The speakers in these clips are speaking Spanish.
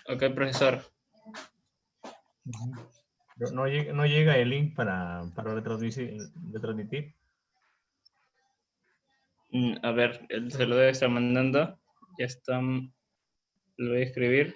Ok, profesor. No llega el link para retransmitir. A ver, él se lo debe estar mandando. Ya está. Lo voy a escribir.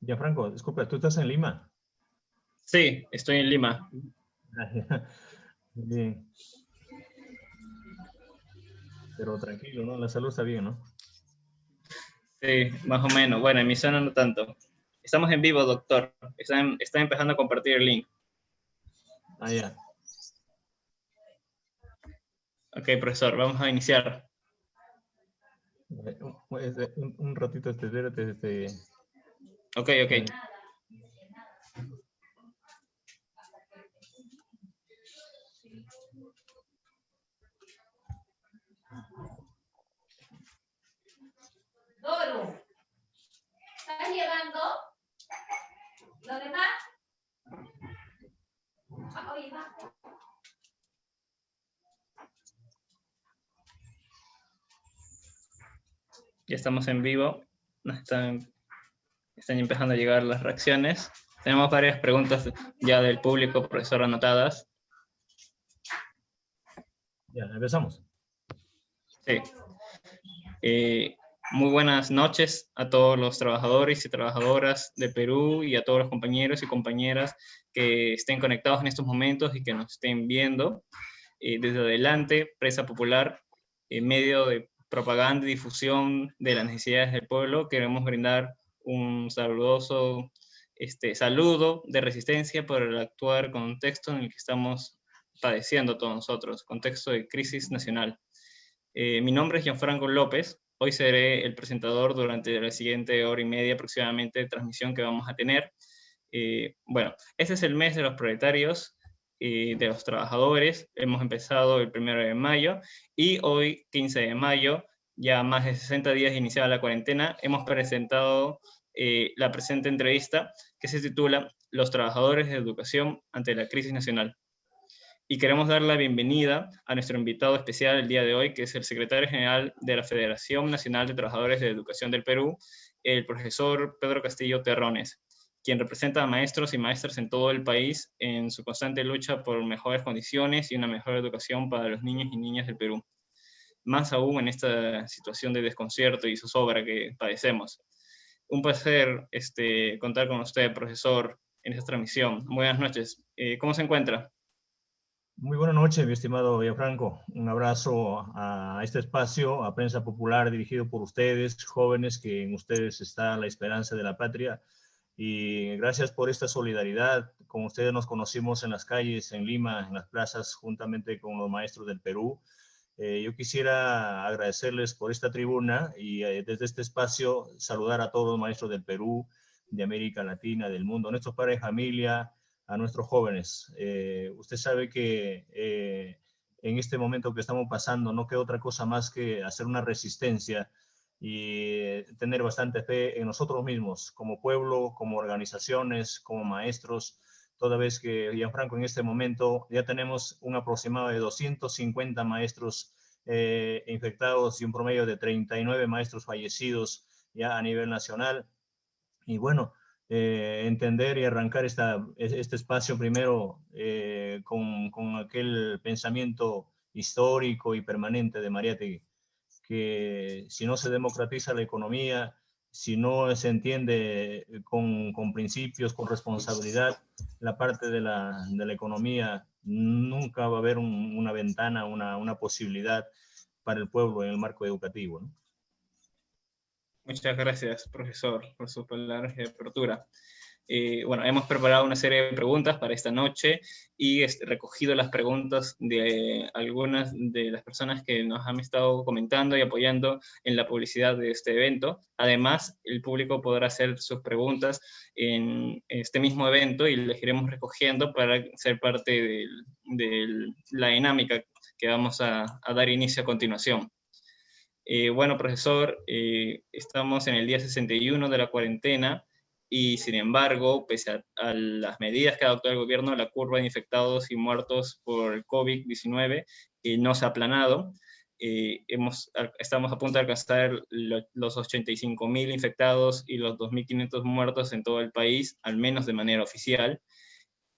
Gianfranco, disculpa, ¿tú estás en Lima? Sí, estoy en Lima. Bien. Pero tranquilo, ¿no? La salud está bien, ¿no? Sí, más o menos. Bueno, en mi zona no tanto. Estamos en vivo, doctor. Está empezando a compartir el link. Ah, ya. Ok, profesor, vamos a iniciar. Un ratito, espérate. Ok, ok. Doru, ¿estás llevando lo demás? Oye, va. Ya estamos en vivo. Están empezando a llegar las reacciones. Tenemos varias preguntas ya del público, profesor, anotadas. Ya, empezamos. Sí. Muy buenas noches a todos los trabajadores y trabajadoras de Perú y a todos los compañeros y compañeras que estén conectados en estos momentos y que nos estén viendo. Desde adelante, Prensa Popular, en medio de propaganda y difusión de las necesidades del pueblo, queremos brindar un saludoso saludo de resistencia por el actual contexto en el que estamos padeciendo todos nosotros, contexto de crisis nacional. Mi nombre es Gianfranco López. Hoy seré el presentador durante la siguiente hora y media aproximadamente de transmisión que vamos a tener. Bueno, este es el mes de los proletarios, de los trabajadores. Hemos empezado el 1 de mayo y hoy, 15 de mayo, ya más de 60 días iniciada la cuarentena, hemos presentado la presente entrevista que se titula Los trabajadores de educación ante la crisis nacional. Y queremos dar la bienvenida a nuestro invitado especial el día de hoy, que es el secretario general de la Federación Nacional de Trabajadores de Educación del Perú, el profesor Pedro Castillo Terrones, quien representa a maestros y maestras en todo el país en su constante lucha por mejores condiciones y una mejor educación para los niños y niñas del Perú. Más aún en esta situación de desconcierto y zozobra que padecemos. Un placer contar con usted, profesor, en esta transmisión. Buenas noches. ¿Cómo se encuentra? Muy buena noche, mi estimado Villafranco. Un abrazo a este espacio, a Prensa Popular, dirigido por ustedes, jóvenes, que en ustedes está la esperanza de la patria. Y gracias por esta solidaridad. Con ustedes nos conocimos en las calles, en Lima, en las plazas, juntamente con los maestros del Perú. Yo quisiera agradecerles por esta tribuna y desde este espacio saludar a todos los maestros del Perú, de América Latina, del mundo, a nuestros padres de familia, a nuestros jóvenes. Usted sabe que en este momento que estamos pasando no queda otra cosa más que hacer una resistencia y tener bastante fe en nosotros mismos, como pueblo, como organizaciones, como maestros, toda vez que, Gianfranco, en este momento ya tenemos un aproximado de 250 maestros infectados y un promedio de 39 maestros fallecidos ya a nivel nacional. Y bueno, entender y arrancar este espacio primero con aquel pensamiento histórico y permanente de Mariátegui, que si no se democratiza la economía, si no se entiende con principios, con responsabilidad, la parte de la economía, nunca va a haber una ventana, una posibilidad para el pueblo en el marco educativo, ¿no? Muchas gracias, profesor, por sus palabras de apertura. Bueno, hemos preparado una serie de preguntas para esta noche y recogido las preguntas de algunas de las personas que nos han estado comentando y apoyando en la publicidad de este evento. Además, el público podrá hacer sus preguntas en este mismo evento y las iremos recogiendo para ser parte de la dinámica que vamos a dar inicio a continuación. Bueno, profesor, estamos en el día 61 de la cuarentena y, sin embargo, pese a las medidas que adoptó el gobierno, la curva de infectados y muertos por el COVID-19 no se ha aplanado. Estamos a punto de alcanzar los 85.000 infectados y los 2.500 muertos en todo el país, al menos de manera oficial.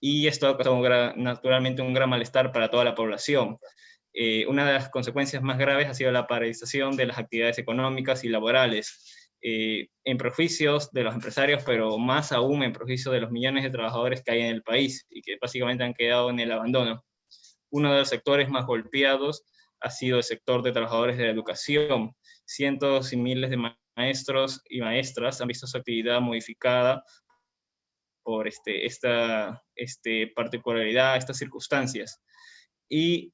Y esto ha causado naturalmente un gran malestar para toda la población. Una de las consecuencias más graves ha sido la paralización de las actividades económicas y laborales, en perjuicios de los empresarios, pero más aún en perjuicio de los millones de trabajadores que hay en el país y que básicamente han quedado en el abandono. Uno de los sectores más golpeados ha sido el sector de trabajadores de la educación. Cientos y miles de maestros y maestras han visto su actividad modificada por esta particularidad, estas circunstancias. Y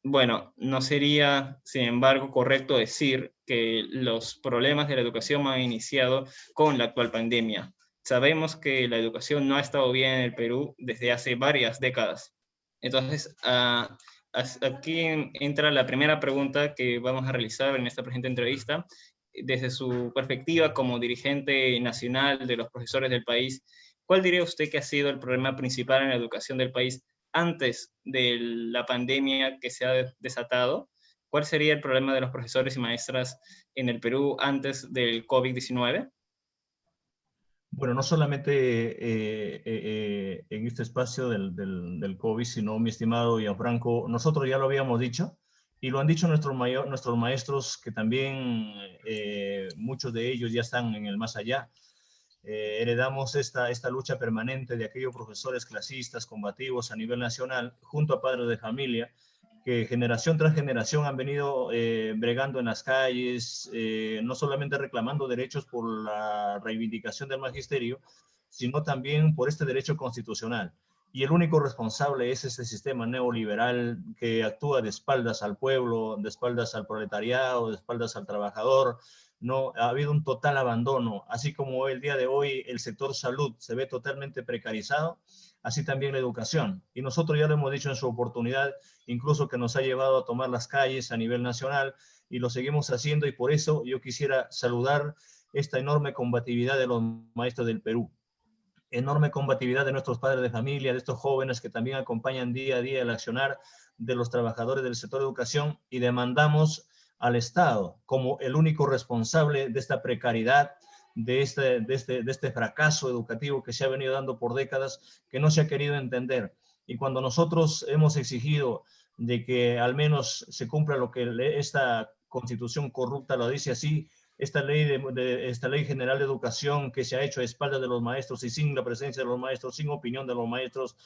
bueno, no sería, sin embargo, correcto decir que los problemas de la educación han iniciado con la actual pandemia. Sabemos que la educación no ha estado bien en el Perú desde hace varias décadas. Entonces, aquí entra la primera pregunta que vamos a realizar en esta presente entrevista. Desde su perspectiva como dirigente nacional de los profesores del país, ¿cuál diría usted que ha sido el problema principal en la educación del país antes de la pandemia que se ha desatado? ¿Cuál sería el problema de los profesores y maestras en el Perú antes del COVID-19? Bueno, no solamente en este espacio del COVID, sino, mi estimado Gianfranco, nosotros ya lo habíamos dicho, y lo han dicho nuestros maestros, que también muchos de ellos ya están en el más allá. Heredamos esta lucha permanente de aquellos profesores clasistas, combativos a nivel nacional, junto a padres de familia, que generación tras generación han venido bregando en las calles, no solamente reclamando derechos por la reivindicación del magisterio, sino también por este derecho constitucional. Y el único responsable es ese sistema neoliberal que actúa de espaldas al pueblo, de espaldas al proletariado, de espaldas al trabajador. No, ha habido un total abandono, así como el día de hoy el sector salud se ve totalmente precarizado, así también la educación. Y nosotros ya lo hemos dicho en su oportunidad, incluso que nos ha llevado a tomar las calles a nivel nacional, y lo seguimos haciendo, y por eso yo quisiera saludar esta enorme combatividad de los maestros del Perú, enorme combatividad de nuestros padres de familia, de estos jóvenes que también acompañan día a día el accionar de los trabajadores del sector de educación, y demandamos al Estado como el único responsable de esta precariedad, de este fracaso educativo que se ha venido dando por décadas, que no se ha querido entender. Y cuando nosotros hemos exigido de que al menos se cumpla lo que esta constitución corrupta lo dice así, esta ley general de educación que se ha hecho a espaldas de los maestros y sin la presencia de los maestros, sin opinión de los maestros,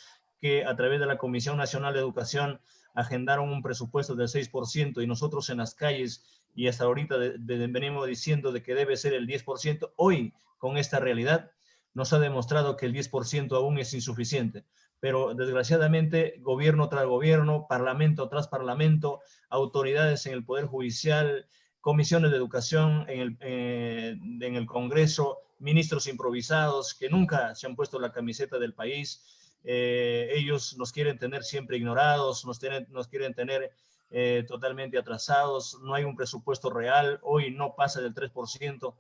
que a través de la Comisión Nacional de Educación agendaron un presupuesto del 6%, y nosotros en las calles y hasta ahorita venimos diciendo de que debe ser el 10%, hoy con esta realidad nos ha demostrado que el 10% aún es insuficiente. Pero desgraciadamente, gobierno tras gobierno, parlamento tras parlamento, autoridades en el Poder Judicial, comisiones de educación en el Congreso, ministros improvisados que nunca se han puesto la camiseta del país. Ellos nos quieren tener siempre ignorados, nos quieren tener totalmente atrasados. No hay un presupuesto real, hoy no pasa del 3%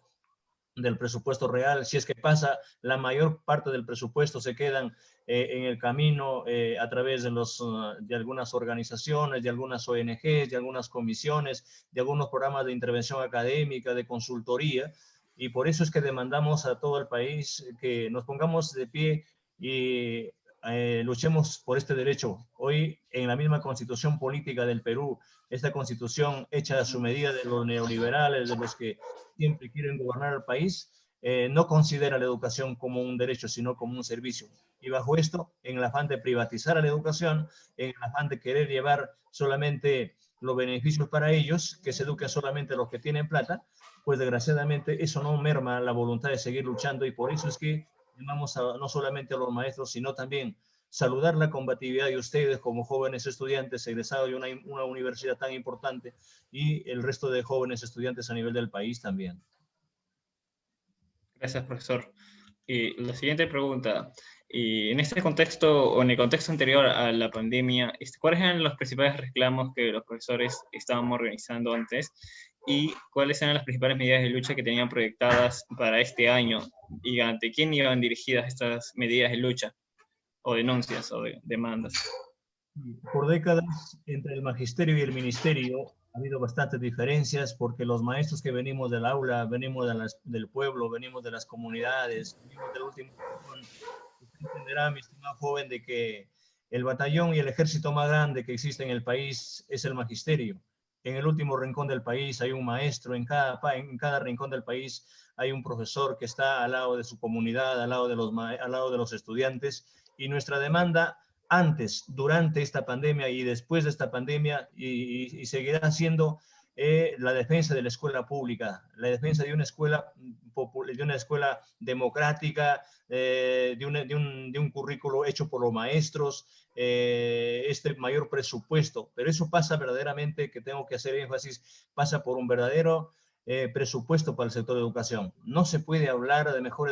del presupuesto real. Si es que pasa, la mayor parte del presupuesto se quedan en el camino a través de algunas organizaciones, de algunas ONGs, de algunas comisiones, de algunos programas de intervención académica, de consultoría. Y por eso es que demandamos a todo el país que nos pongamos de pie y luchemos por este derecho. Hoy, en la misma constitución política del Perú, esta constitución hecha a su medida de los neoliberales, de los que siempre quieren gobernar el país, no considera la educación como un derecho, sino como un servicio. Y bajo esto, en el afán de privatizar a la educación, en el afán de querer llevar solamente los beneficios para ellos, que se eduquen solamente los que tienen plata, pues desgraciadamente eso no merma la voluntad de seguir luchando, y por eso es que llamamos no solamente a los maestros, sino también saludar la combatividad de ustedes como jóvenes estudiantes egresados de una universidad tan importante, y el resto de jóvenes estudiantes a nivel del país también. Gracias, profesor. Y la siguiente pregunta, y en este contexto, o en el contexto anterior a la pandemia, ¿cuáles eran los principales reclamos que los profesores estábamos organizando antes? ¿Y cuáles eran las principales medidas de lucha que tenían proyectadas para este año? ¿Y ante quién iban dirigidas estas medidas de lucha? ¿O denuncias o demandas? Por décadas, entre el magisterio y el ministerio ha habido bastantes diferencias, porque los maestros que venimos del aula, venimos del pueblo, venimos de las comunidades, venimos del último rincón. Usted entenderá, mi estimado joven, de que el batallón y el ejército más grande que existe en el país es el magisterio. En el último rincón del país hay un maestro, en cada rincón del país hay un profesor que está al lado de su comunidad, al lado de los estudiantes, y nuestra demanda antes, durante esta pandemia y después de esta pandemia, y seguirá siendo la defensa de la escuela pública, la defensa de una escuela democrática, de un currículo hecho por los maestros, este mayor presupuesto. Pero eso pasa verdaderamente, que tengo que hacer énfasis, pasa por un verdadero presupuesto para el sector de educación. No se puede hablar de mejor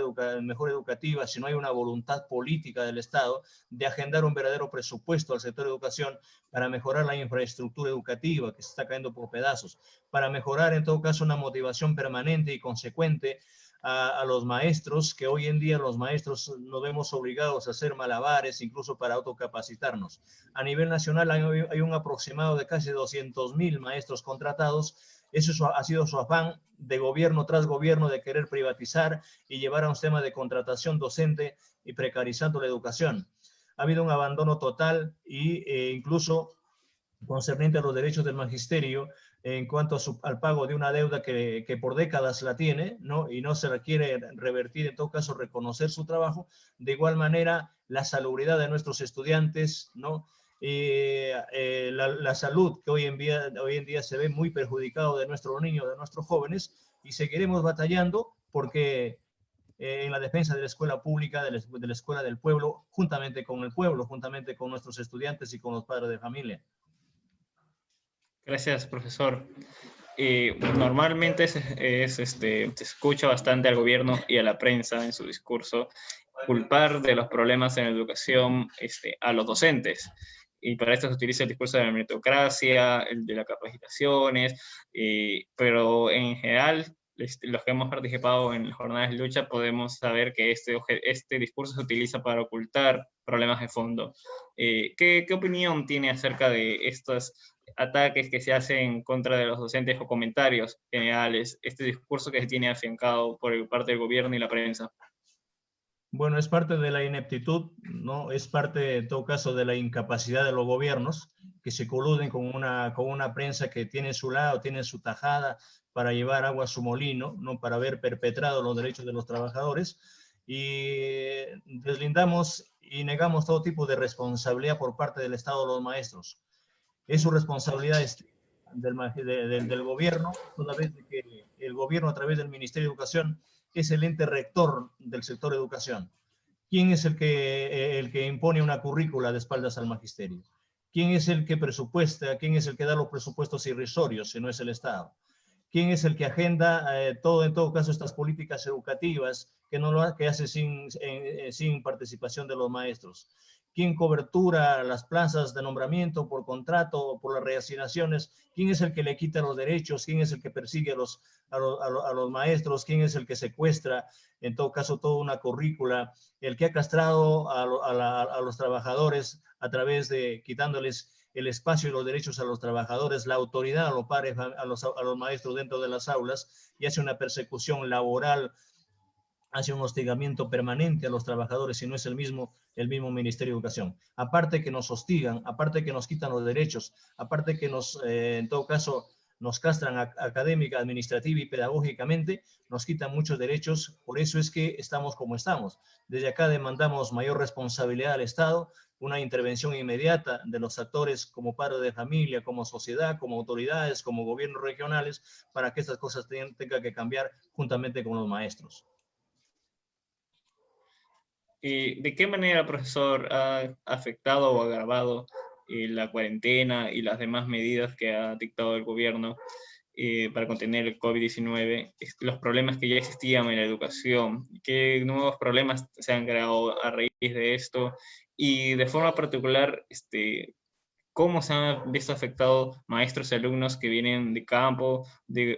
educativa si no hay una voluntad política del Estado de agendar un verdadero presupuesto al sector de educación para mejorar la infraestructura educativa que se está cayendo por pedazos, para mejorar en todo caso una motivación permanente y consecuente a los maestros, que hoy en día los maestros nos vemos obligados a hacer malabares incluso para autocapacitarnos. A nivel nacional hay un aproximado de casi 200.000 maestros contratados. Eso ha sido su afán de gobierno tras gobierno, de querer privatizar y llevar a un sistema de contratación docente y precarizando la educación. Ha habido un abandono total incluso concerniente a los derechos del magisterio en cuanto al pago de una deuda que por décadas la tiene, ¿no? Y no se la quiere revertir, en todo caso reconocer su trabajo. De igual manera, la salubridad de nuestros estudiantes, ¿no? La salud que hoy en día se ve muy perjudicado de nuestros niños, de nuestros jóvenes, y seguiremos batallando porque en la defensa de la escuela pública, de la escuela del pueblo, juntamente con el pueblo, juntamente con nuestros estudiantes y con los padres de familia. Gracias, profesor. Normalmente se escucha bastante al gobierno y a la prensa en su discurso culpar de los problemas en la educación a los docentes. Y para esto se utiliza el discurso de la meritocracia, el de las capacitaciones, pero en general, los que hemos participado en las jornadas de lucha podemos saber que este discurso se utiliza para ocultar problemas de fondo. ¿Qué opinión tiene acerca de estos ataques que se hacen contra de los docentes o comentarios generales, este discurso que se tiene afiancado por parte del gobierno y la prensa? Bueno, es parte de la ineptitud, ¿no? Es parte, en todo caso, de la incapacidad de los gobiernos, que se coluden con una prensa que tiene su lado, tiene su tajada para llevar agua a su molino, ¿no? Para haber perpetrado los derechos de los trabajadores, y deslindamos y negamos todo tipo de responsabilidad por parte del Estado de los maestros. Es su responsabilidad del gobierno, toda vez que el gobierno, a través del Ministerio de Educación, es el ente rector del sector de educación. ¿Quién es el que impone una currícula de espaldas al magisterio? ¿Quién es el que presupuesta? ¿Quién es el que da los presupuestos irrisorios si no es el Estado? ¿Quién es el que agenda en todo caso, estas políticas educativas que hace sin participación de los maestros? ¿Quién cobertura las plazas de nombramiento por contrato o por las reasignaciones? ¿Quién es el que le quita los derechos? ¿Quién es el que persigue a los maestros? ¿Quién es el que secuestra, en todo caso, toda una currícula? El que ha castrado a los trabajadores a través de quitándoles el espacio y los derechos a los trabajadores, la autoridad a los padres, a los maestros dentro de las aulas, y hace una persecución laboral, hace un hostigamiento permanente a los trabajadores, y no es el mismo Ministerio de Educación. Aparte que nos hostigan, aparte que nos quitan los derechos, aparte que en todo caso, nos castran académica, administrativa y pedagógicamente, nos quitan muchos derechos, por eso es que estamos como estamos. Desde acá demandamos mayor responsabilidad al Estado, una intervención inmediata de los actores como padres de familia, como sociedad, como autoridades, como gobiernos regionales, para que estas cosas tengan que cambiar juntamente con los maestros. ¿De qué manera, profesor, ha afectado o agravado la cuarentena y las demás medidas que ha dictado el gobierno para contener el COVID-19, los problemas que ya existían en la educación? ¿Qué nuevos problemas se han creado a raíz de esto? Y de forma particular, ¿cómo se han visto afectados maestros y alumnos que vienen de campo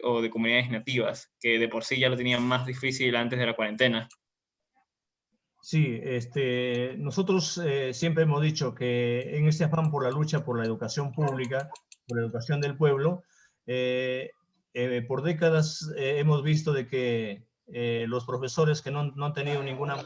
o de comunidades nativas, que de por sí ya lo tenían más difícil antes de la cuarentena? Sí, nosotros siempre hemos dicho que en este afán por la lucha por la educación pública, por la educación del pueblo, por décadas hemos visto de que los profesores que no han tenido ninguna,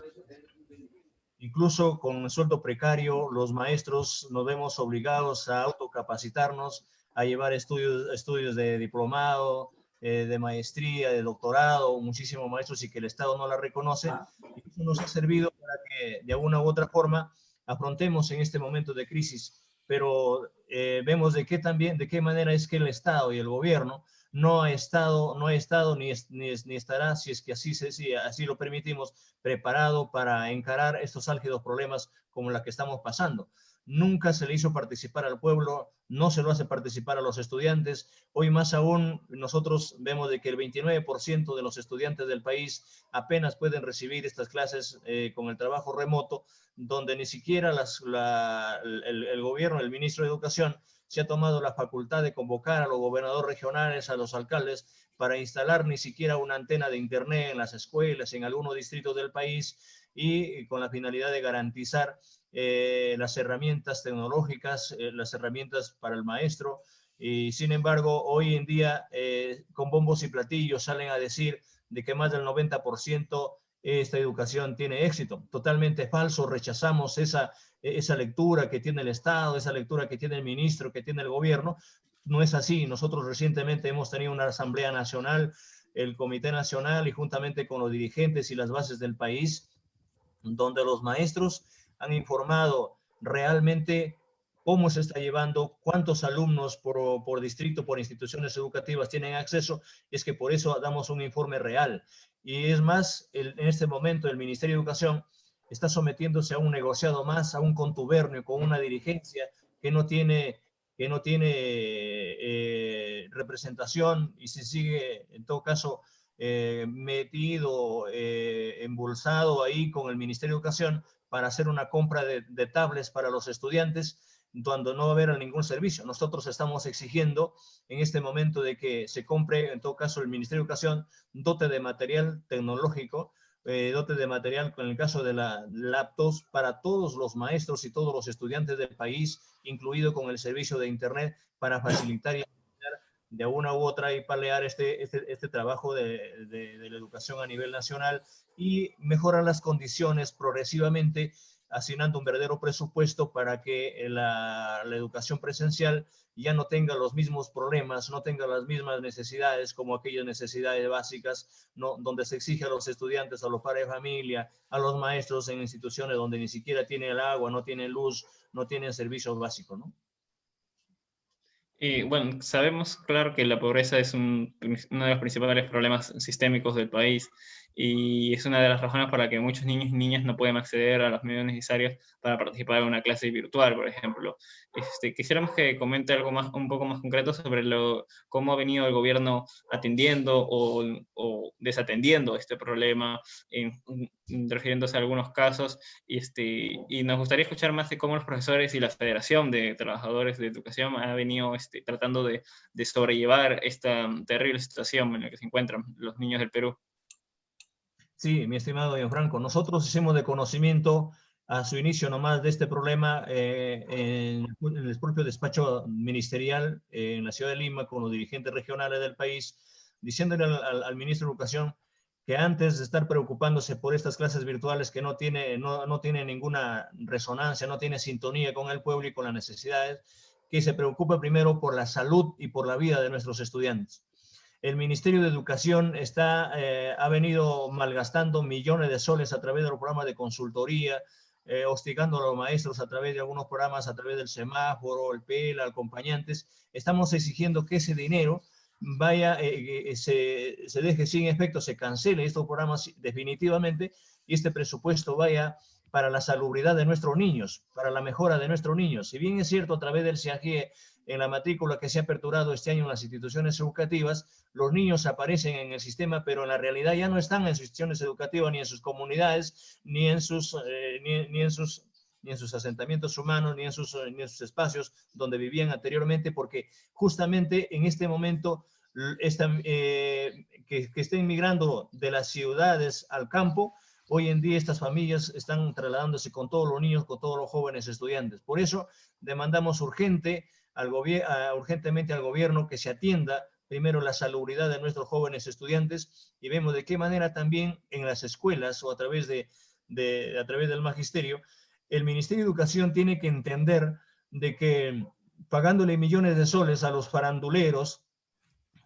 incluso con sueldo precario, los maestros nos vemos obligados a autocapacitarnos, a llevar estudios de diplomado, de maestría, de doctorado, muchísimos maestros y que el Estado no la reconoce. Y eso nos ha servido para que de alguna u otra forma afrontemos en este momento de crisis. Pero vemos de qué manera es que el Estado y el gobierno no ha estado ni estará, si es que si así lo permitimos, preparado para encarar estos álgidos problemas como la que estamos pasando. Nunca se le hizo participar al pueblo, no se lo hace participar a los estudiantes. Hoy más aún nosotros vemos de que el 29% de los estudiantes del país apenas pueden recibir estas clases con el trabajo remoto, donde ni siquiera el gobierno, el ministro de Educación, se ha tomado la facultad de convocar a los gobernadores regionales, a los alcaldes, para instalar ni siquiera una antena de internet en las escuelas, en algunos distritos del país, y con la finalidad de garantizar las herramientas tecnológicas, las herramientas para el maestro. Y sin embargo, hoy en día, con bombos y platillos salen a decir de que más del 90% esta educación tiene éxito. Totalmente falso, rechazamos esa lectura que tiene el Estado, esa lectura que tiene el ministro, que tiene el gobierno. No es así. Nosotros recientemente hemos tenido una Asamblea Nacional, el Comité Nacional, y juntamente con los dirigentes y las bases del país, donde los maestros han informado realmente cómo se está llevando, cuántos alumnos por distrito, por instituciones educativas tienen acceso. Es que por eso damos un informe real. Y es más, en este momento el Ministerio de Educación está sometiéndose a un negociado más, a un contubernio con una dirigencia que no tiene representación, y se sigue, en todo caso, metido, embolsado ahí con el Ministerio de Educación para hacer una compra de tablets para los estudiantes, cuando no va a haber ningún servicio. Nosotros estamos exigiendo en este momento de que se compre, en todo caso, el Ministerio de Educación dote de material tecnológico, dote de material, en el caso de las laptops, para todos los maestros y todos los estudiantes del país, incluido con el servicio de Internet, para facilitar y de una u otra y paliar este trabajo de la educación a nivel nacional, y mejorar las condiciones progresivamente, asignando un verdadero presupuesto para que la educación presencial ya no tenga los mismos problemas, no tenga las mismas necesidades como aquellas necesidades básicas, ¿no?, donde se exige a los estudiantes, a los padres de familia, a los maestros en instituciones donde ni siquiera tienen el agua, no tienen luz, no tienen servicios básicos, ¿no? Y bueno, sabemos, claro, que la pobreza es uno de los principales problemas sistémicos del país, y es una de las razones por la que muchos niños y niñas no pueden acceder a los medios necesarios para participar en una clase virtual, por ejemplo. Quisiéramos que comente algo más, un poco más concreto sobre cómo ha venido el gobierno atendiendo o desatendiendo este problema, refiriéndose a algunos casos, y nos gustaría escuchar más de cómo los profesores y la Federación de Trabajadores de Educación ha venido tratando de sobrellevar esta terrible situación en la que se encuentran los niños del Perú. Sí, mi estimado Gianfranco, nosotros hicimos de conocimiento a su inicio nomás de este problema en el propio despacho ministerial en la ciudad de Lima, con los dirigentes regionales del país, diciéndole al ministro de Educación que antes de estar preocupándose por estas clases virtuales que no tiene ninguna resonancia, no tiene sintonía con el pueblo y con las necesidades, que se preocupa primero por la salud y por la vida de nuestros estudiantes. El Ministerio de Educación ha venido malgastando millones de soles a través de los programas de consultoría, hostigando a los maestros a través de algunos programas, a través del semáforo, el PEL, acompañantes. Estamos exigiendo que ese dinero vaya, se deje sin efecto, se cancele estos programas definitivamente y este presupuesto vaya para la salubridad de nuestros niños, para la mejora de nuestros niños. Si bien es cierto, a través del CIAGIE, en la matrícula que se ha aperturado este año en las instituciones educativas, los niños aparecen en el sistema, pero en la realidad ya no están en sus instituciones educativas, ni en sus comunidades, ni en sus asentamientos humanos, ni en sus espacios donde vivían anteriormente, porque justamente en este momento que estén migrando de las ciudades al campo, hoy en día estas familias están trasladándose con todos los niños, con todos los jóvenes estudiantes. Por eso demandamos urgentemente al gobierno que se atienda primero la salubridad de nuestros jóvenes estudiantes y vemos de qué manera también en las escuelas o a través del magisterio, el Ministerio de Educación tiene que entender de que pagándole millones de soles a los faranduleros,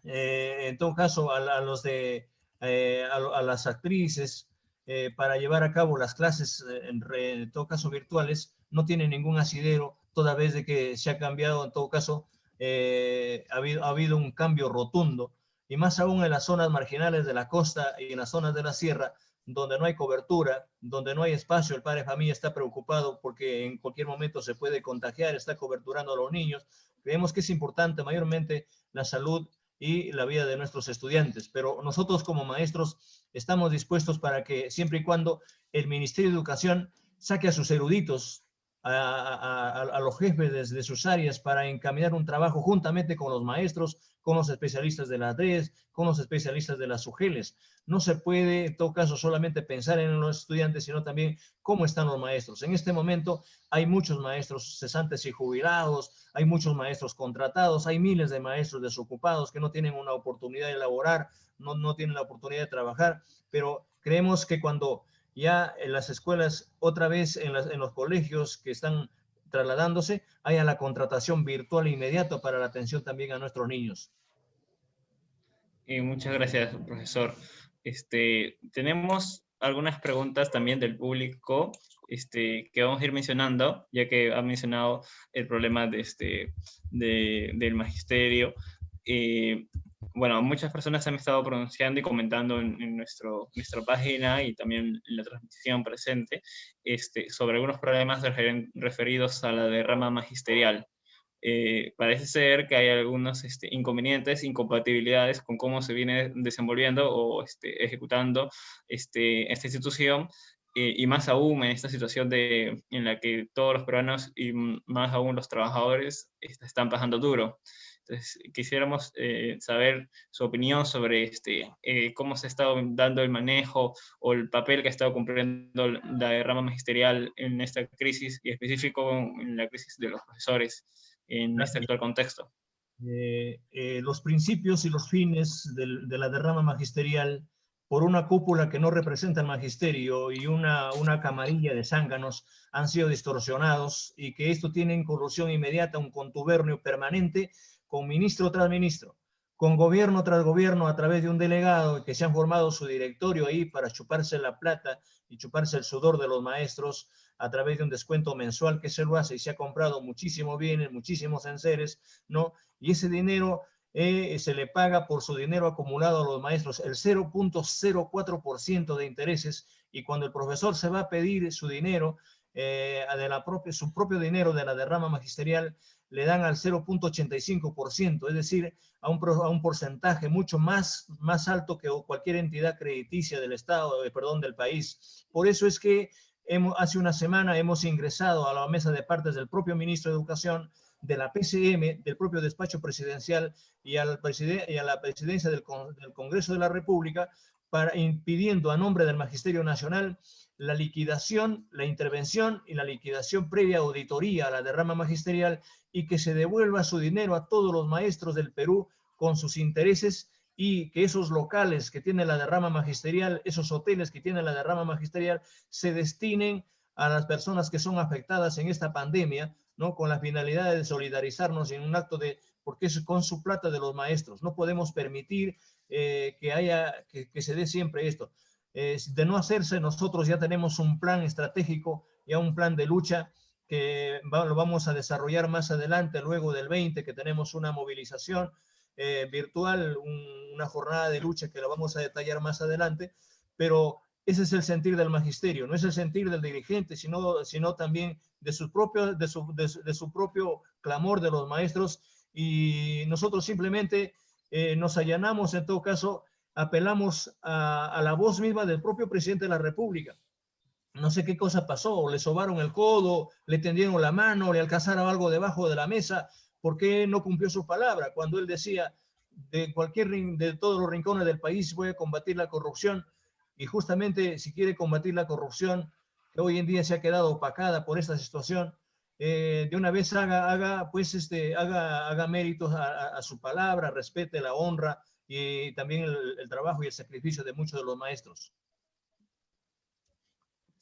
en todo caso a las actrices, para llevar a cabo las clases, en todo caso virtuales, no tiene ningún asidero, toda vez de que se ha cambiado, en todo caso, ha habido un cambio rotundo, y más aún en las zonas marginales de la costa y en las zonas de la sierra, donde no hay cobertura, donde no hay espacio, el padre de familia está preocupado porque en cualquier momento se puede contagiar, está coberturando a los niños. Creemos que es importante mayormente la salud y la vida de nuestros estudiantes, pero nosotros como maestros estamos dispuestos para que siempre y cuando el Ministerio de Educación saque a sus eruditos, a los jefes de sus áreas para encaminar un trabajo juntamente con los maestros, con los especialistas de la ADRES, con los especialistas de las UGELES. No se puede, en todo caso, solamente pensar en los estudiantes, sino también cómo están los maestros. En este momento hay muchos maestros cesantes y jubilados, hay muchos maestros contratados, hay miles de maestros desocupados que no tienen una oportunidad de laborar, no tienen la oportunidad de trabajar, pero creemos que cuando ya en las escuelas, otra vez en los colegios que están trasladándose, haya la contratación virtual inmediata para la atención también a nuestros niños. Muchas gracias, profesor. Tenemos algunas preguntas también del público que vamos a ir mencionando, ya que ha mencionado el problema del magisterio. Bueno, muchas personas han estado pronunciando y comentando en nuestra página y también en la transmisión presente sobre algunos problemas referidos a la derrama magisterial. Parece ser que hay algunos inconvenientes, incompatibilidades con cómo se viene desenvolviendo o ejecutando esta institución, y más aún en esta situación en la que todos los peruanos y más aún los trabajadores están pasando duro. Entonces, quisiéramos saber su opinión sobre cómo se ha estado dando el manejo o el papel que ha estado cumpliendo la rama magisterial en esta crisis, y específico en la crisis de los profesores en este actual contexto. Los principios y los fines de la derrama magisterial, por una cúpula que no representa el magisterio y una camarilla de zánganos, han sido distorsionados, y que esto tiene corrupción inmediata, un contubernio permanente con ministro tras ministro, con gobierno tras gobierno, a través de un delegado que se han formado su directorio ahí para chuparse la plata y chuparse el sudor de los maestros a través de un descuento mensual que se lo hace, y se ha comprado muchísimo bienes, muchísimos enseres, ¿no? Y ese dinero se le paga por su dinero acumulado a los maestros el 0.04% de intereses, y cuando el profesor se va a pedir su dinero, su propio dinero de la derrama magisterial, le dan al 0.85%, es decir, a un porcentaje mucho más alto que cualquier entidad crediticia del Estado, del país. Por eso es que hace una semana hemos ingresado a la mesa de partes del propio ministro de Educación, de la PCM, del propio despacho presidencial y a la presidencia del Congreso de la República, impidiendo a nombre del Magisterio Nacional la liquidación, la intervención y la liquidación previa auditoría a la derrama magisterial, y que se devuelva su dinero a todos los maestros del Perú con sus intereses, y que esos locales que tiene la derrama magisterial, esos hoteles que tiene la derrama magisterial, se destinen a las personas que son afectadas en esta pandemia, ¿no? Con la finalidad de solidarizarnos en un acto de, porque es con su plata de los maestros. No podemos permitir que se dé siempre esto. De no hacerse, nosotros ya tenemos un plan estratégico, ya un plan de lucha que lo vamos a desarrollar más adelante, luego del 20, que tenemos una movilización virtual, una jornada de lucha que lo vamos a detallar más adelante, pero ese es el sentir del magisterio, no es el sentir del dirigente, sino también de su propio clamor de los maestros, y nosotros simplemente nos allanamos, en todo caso, apelamos a la voz misma del propio presidente de la República. No sé qué cosa pasó, le sobaron el codo, le tendieron la mano, le alcanzaron algo debajo de la mesa, ¿por qué no cumplió su palabra? Cuando él decía, de todos los rincones del país voy a combatir la corrupción, y justamente si quiere combatir la corrupción, que hoy en día se ha quedado opacada por esta situación, de una vez haga méritos a su palabra, respete la honra y también el trabajo y el sacrificio de muchos de los maestros.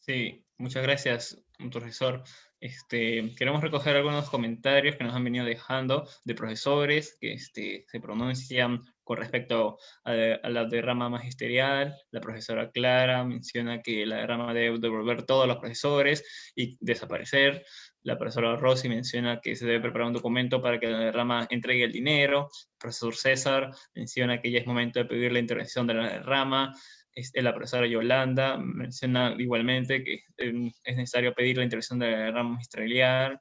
Sí, muchas gracias, profesor. Queremos recoger algunos comentarios que nos han venido dejando de profesores que se pronuncian con respecto a la derrama magisterial. La profesora Clara menciona que la derrama debe devolver todos los profesores y desaparecer. La profesora Rossi menciona que se debe preparar un documento para que la derrama entregue el dinero. El profesor César menciona que ya es momento de pedir la intervención de la derrama. La profesora Yolanda menciona igualmente que es necesario pedir la intervención de la rama magisterial,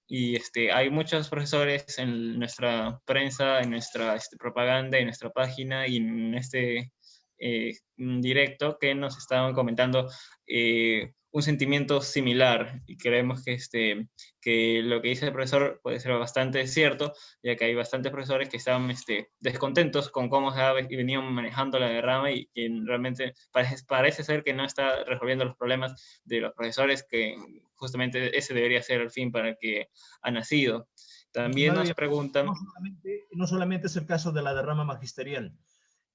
y hay muchos profesores en nuestra prensa, en nuestra propaganda, en nuestra página y en directo que nos estaban comentando un sentimiento similar, y creemos que lo que dice el profesor puede ser bastante cierto, ya que hay bastantes profesores que estaban descontentos con cómo se ha venido manejando la derrama, y realmente parece ser que no está resolviendo los problemas de los profesores, que justamente ese debería ser el fin para el que ha nacido. También nos preguntan... No solamente es el caso de la derrama magisterial.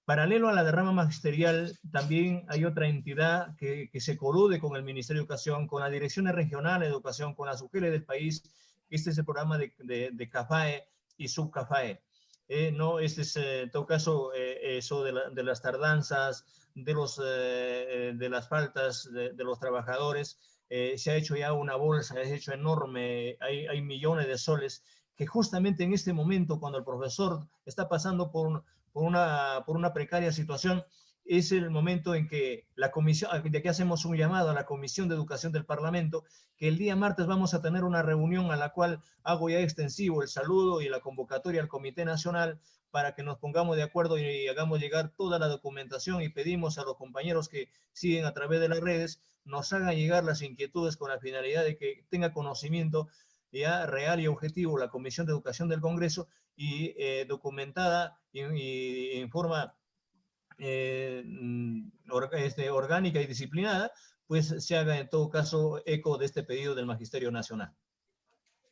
Paralelo a la derrama magisterial, también hay otra entidad que se colude con el Ministerio de Educación, con las direcciones regionales de educación, con las UGEL del país. Este es el programa de CAFAE y SubCAFAE. No, este es, en todo caso, eso de las tardanzas, de las faltas de los trabajadores. Se ha hecho ya una bolsa, se ha hecho enorme, hay millones de soles que justamente en este momento, cuando el profesor está pasando por una precaria situación, es el momento en que la comisión, de que hacemos un llamado a la Comisión de Educación del Parlamento, que el día martes vamos a tener una reunión a la cual hago ya extensivo el saludo y la convocatoria al Comité Nacional para que nos pongamos de acuerdo y hagamos llegar toda la documentación, y pedimos a los compañeros que siguen a través de las redes nos hagan llegar las inquietudes con la finalidad de que tenga conocimiento ya real y objetivo la Comisión de Educación del Congreso, y documentada y en forma orgánica y disciplinada, pues se haga en todo caso eco de este pedido del Magisterio Nacional.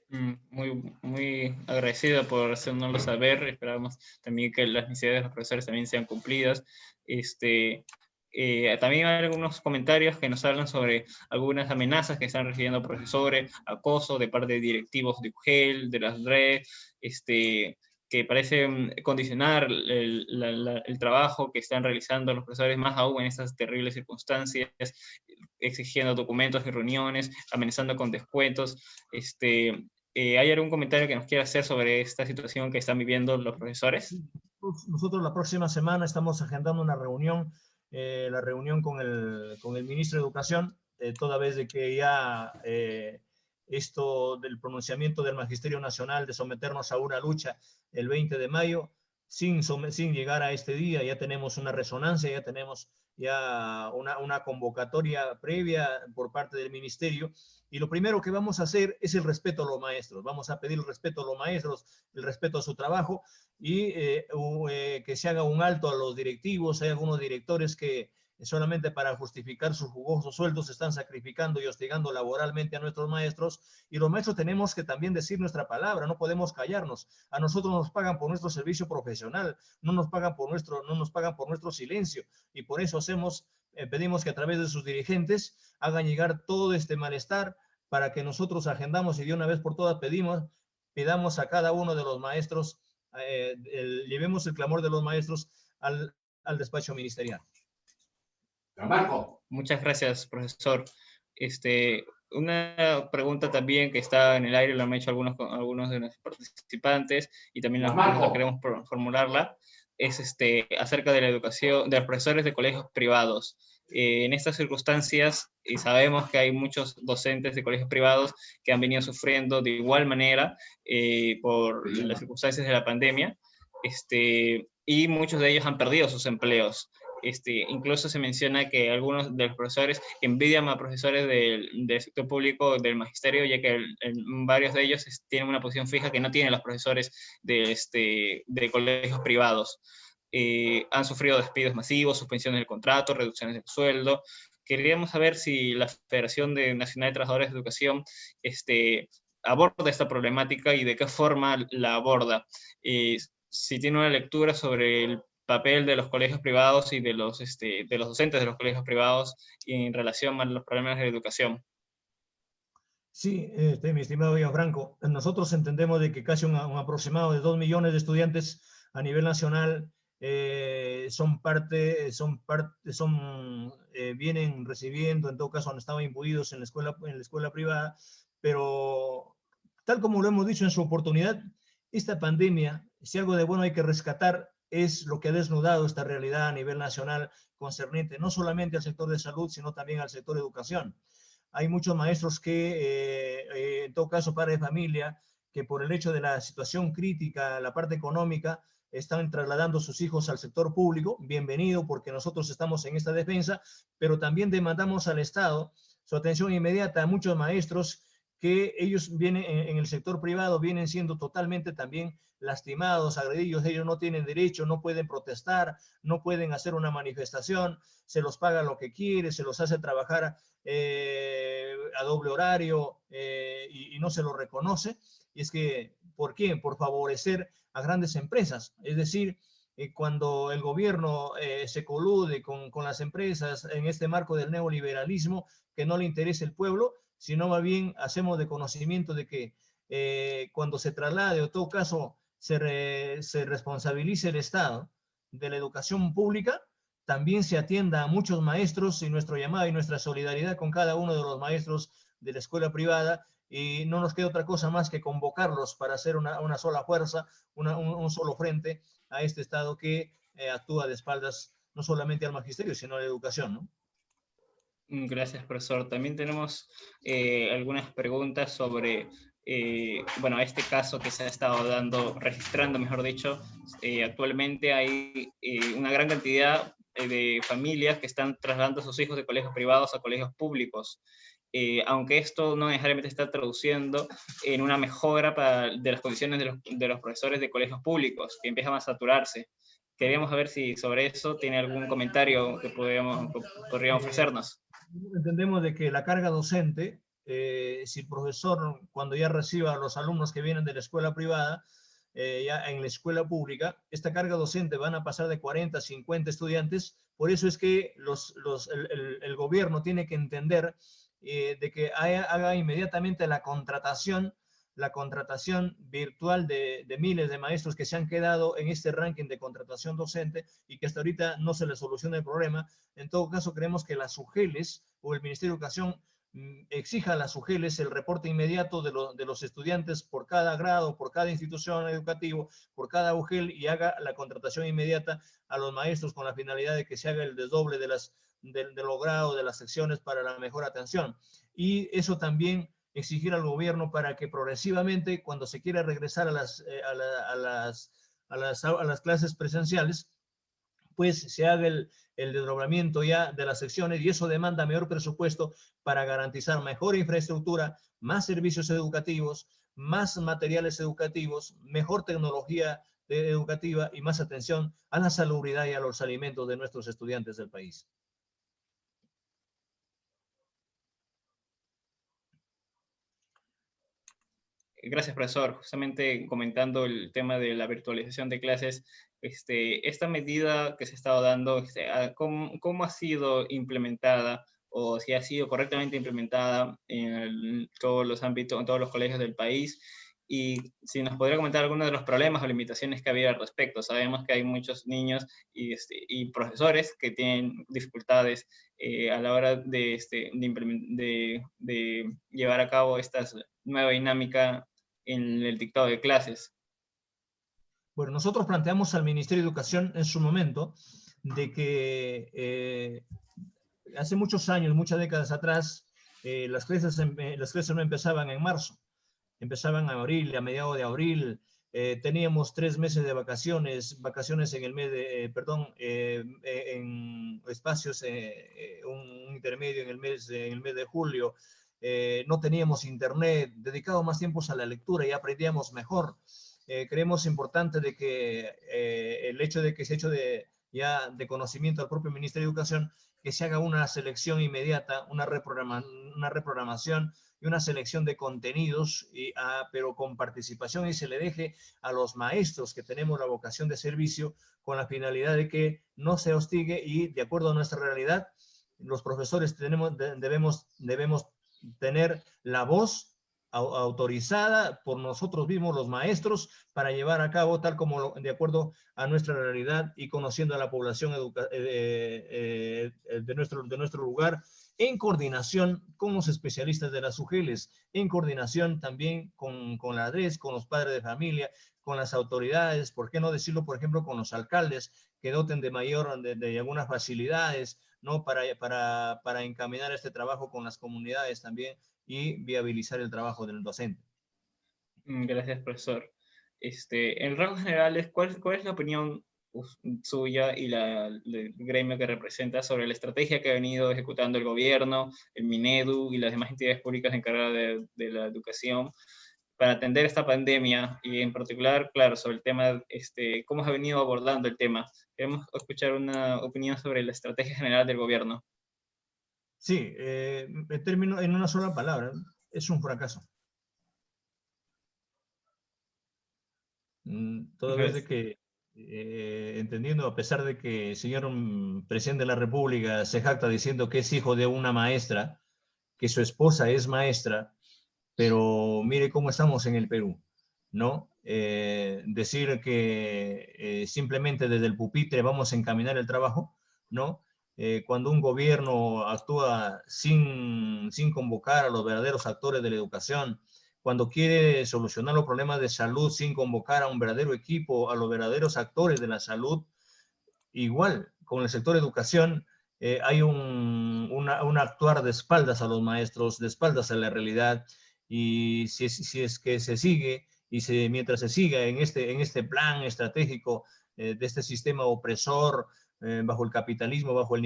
Muy, muy agradecido por hacernoslo saber. Esperamos también que las necesidades de los profesores también sean cumplidas. También hay algunos comentarios que nos hablan sobre algunas amenazas que están recibiendo profesores, acoso de parte de directivos de UGEL, de las RED, que parecen condicionar el trabajo que están realizando los profesores, más aún en estas terribles circunstancias, exigiendo documentos y reuniones, amenazando con descuentos. ¿Hay algún comentario que nos quiera hacer sobre esta situación que están viviendo los profesores? Nosotros la próxima semana estamos agendando una reunión, la reunión con el ministro de Educación, toda vez de que ya esto del pronunciamiento del Magisterio Nacional de someternos a una lucha el 20 de mayo, sin llegar a este día, ya tenemos una resonancia, ya tenemos ya una convocatoria previa por parte del ministerio, y lo primero que vamos a hacer es el respeto a los maestros. Vamos a pedir el respeto a los maestros, el respeto a su trabajo, y que se haga un alto a los directivos. Hay algunos directores que solamente para justificar sus jugosos sueldos están sacrificando y hostigando laboralmente a nuestros maestros, y los maestros tenemos que también decir nuestra palabra, no podemos callarnos. A nosotros nos pagan por nuestro servicio profesional, no nos pagan por nuestro silencio, y por eso pedimos que a través de sus dirigentes hagan llegar todo este malestar para que nosotros agendamos y de una vez por todas pidamos a cada uno de los maestros, llevemos el clamor de los maestros al despacho ministerial. Marco. Muchas gracias, profesor. Una pregunta también que está en el aire, lo han hecho algunos de los participantes, y también nosotros queremos formularla, es acerca de la educación de los profesores de colegios privados. En estas circunstancias, y sabemos que hay muchos docentes de colegios privados que han venido sufriendo de igual manera por las circunstancias de la pandemia, y muchos de ellos han perdido sus empleos. Incluso se menciona que algunos de los profesores envidian a profesores del sector público, del magisterio, ya que varios de ellos tienen una posición fija que no tienen los profesores de colegios privados. Han sufrido despidos masivos, suspensiones del contrato, reducciones del sueldo. Queríamos saber si la Federación Nacional de Trabajadores de Educación aborda esta problemática y de qué forma la aborda. Si tiene una lectura sobre el papel de los colegios privados y de los docentes de los colegios privados en relación a los problemas de la educación. Sí, mi estimado Villafranco, nosotros entendemos de que casi un aproximado de 2 millones de estudiantes a nivel nacional vienen recibiendo, en todo caso han estado imbuidos en la escuela privada, pero tal como lo hemos dicho en su oportunidad, esta pandemia, si algo de bueno hay que rescatar, es lo que ha desnudado esta realidad a nivel nacional concerniente no solamente al sector de salud, sino también al sector de educación. Hay muchos maestros que, en todo caso, padres de familia, que por el hecho de la situación crítica, la parte económica, están trasladando a sus hijos al sector público. Bienvenido, porque nosotros estamos en esta defensa, pero también demandamos al Estado su atención inmediata a muchos maestros que ellos vienen en el sector privado, vienen siendo totalmente también lastimados, agredidos. Ellos no tienen derecho, no pueden protestar, no pueden hacer una manifestación, se los paga lo que quiere, se los hace trabajar a doble horario y no se lo reconoce. Y es que, ¿por qué? Por favorecer a grandes empresas. Es decir, cuando el gobierno se colude con las empresas en este marco del neoliberalismo, que no le interesa el pueblo, sino más bien hacemos de conocimiento de que cuando se traslade, o en todo caso se responsabilice el Estado de la educación pública, también se atienda a muchos maestros, y nuestro llamado y nuestra solidaridad con cada uno de los maestros de la escuela privada, y no nos queda otra cosa más que convocarlos para hacer una sola fuerza, un solo frente a este Estado que actúa de espaldas no solamente al magisterio, sino a la educación, ¿no? Gracias, profesor. También tenemos algunas preguntas sobre, bueno, este caso que se ha estado registrando, mejor dicho. Actualmente hay una gran cantidad de familias que están trasladando a sus hijos de colegios privados a colegios públicos. Aunque esto no necesariamente está traduciendo en una mejora de las condiciones de los profesores de colegios públicos, que empiezan a saturarse. Queríamos saber si sobre eso tiene algún comentario que podríamos ofrecernos. Entendemos de que la carga docente, si el profesor, cuando ya reciba a los alumnos que vienen de la escuela privada, ya en la escuela pública, esta carga docente van a pasar de 40 a 50 estudiantes. Por eso es que el gobierno tiene que entender de que haga inmediatamente la contratación virtual de miles de maestros que se han quedado en este ranking de contratación docente y que hasta ahorita no se les soluciona el problema. En todo caso, creemos que las UGELES o el Ministerio de Educación exija a las UGELES el reporte inmediato de los estudiantes por cada grado, por cada institución educativa, por cada UGEL, y haga la contratación inmediata a los maestros con la finalidad de que se haga el desdoble de los grados, de las secciones para la mejor atención. Y eso también exigir al gobierno para que progresivamente, cuando se quiera regresar a las clases presenciales, pues se haga el desdoblamiento ya de las secciones, y eso demanda mayor presupuesto para garantizar mejor infraestructura, más servicios educativos, más materiales educativos, mejor tecnología educativa y más atención a la salubridad y a los alimentos de nuestros estudiantes del país. Gracias, profesor. Justamente comentando el tema de la virtualización de clases, esta medida que se ha estado dando, ¿cómo ha sido implementada o si ha sido correctamente implementada en todos los ámbitos, en todos los colegios del país, y si nos podría comentar algunos de los problemas o limitaciones que había al respecto. Sabemos que hay muchos niños y profesores que tienen dificultades a la hora de llevar a cabo esta nueva dinámica en el dictado de clases. Bueno, nosotros planteamos al Ministerio de Educación en su momento de que hace muchos años, muchas décadas atrás, las clases no empezaban en marzo, empezaban en abril, a mediados de abril. Teníamos 3 meses de vacaciones en el mes de, en espacios, un intermedio en el mes de julio. No teníamos internet, dedicado más tiempos a la lectura y aprendíamos mejor. Creemos importante de que el hecho de que se ha hecho ya de conocimiento al propio Ministerio de Educación, que se haga una selección inmediata, una reprogramación y una selección de contenidos, pero con participación, y se le deje a los maestros que tenemos la vocación de servicio con la finalidad de que no se hostigue, y de acuerdo a nuestra realidad, los profesores debemos tener la voz autorizada por nosotros mismos, los maestros, para llevar a cabo tal como de acuerdo a nuestra realidad y conociendo a la población de nuestro lugar, en coordinación con los especialistas de las UGELES, en coordinación también con la ADRES, con los padres de familia, con las autoridades, por qué no decirlo, por ejemplo, con los alcaldes, que doten de algunas facilidades, ¿no? Para encaminar este trabajo con las comunidades también, y viabilizar el trabajo del docente. Gracias, profesor. En rasgos generales, ¿cuál es la opinión suya y del gremio que representa sobre la estrategia que ha venido ejecutando el gobierno, el Minedu y las demás entidades públicas encargadas de la educación para atender esta pandemia, y en particular, claro, sobre el tema, cómo se ha venido abordando el tema? Queremos escuchar una opinión sobre la estrategia general del gobierno. Sí, termino en una sola palabra: es un fracaso. Toda vez de que, entendiendo, a pesar de que el señor presidente de la República se jacta diciendo que es hijo de una maestra, que su esposa es maestra, pero mire cómo estamos en el Perú, ¿no? Decir que simplemente desde el pupitre vamos a encaminar el trabajo, ¿no? Cuando un gobierno actúa sin convocar a los verdaderos actores de la educación, cuando quiere solucionar los problemas de salud sin convocar a un verdadero equipo, a los verdaderos actores de la salud, igual con el sector educación, hay un actuar de espaldas a los maestros, de espaldas a la realidad, y si es que se sigue, mientras se siga en este plan estratégico de este sistema opresor, bajo el capitalismo, bajo el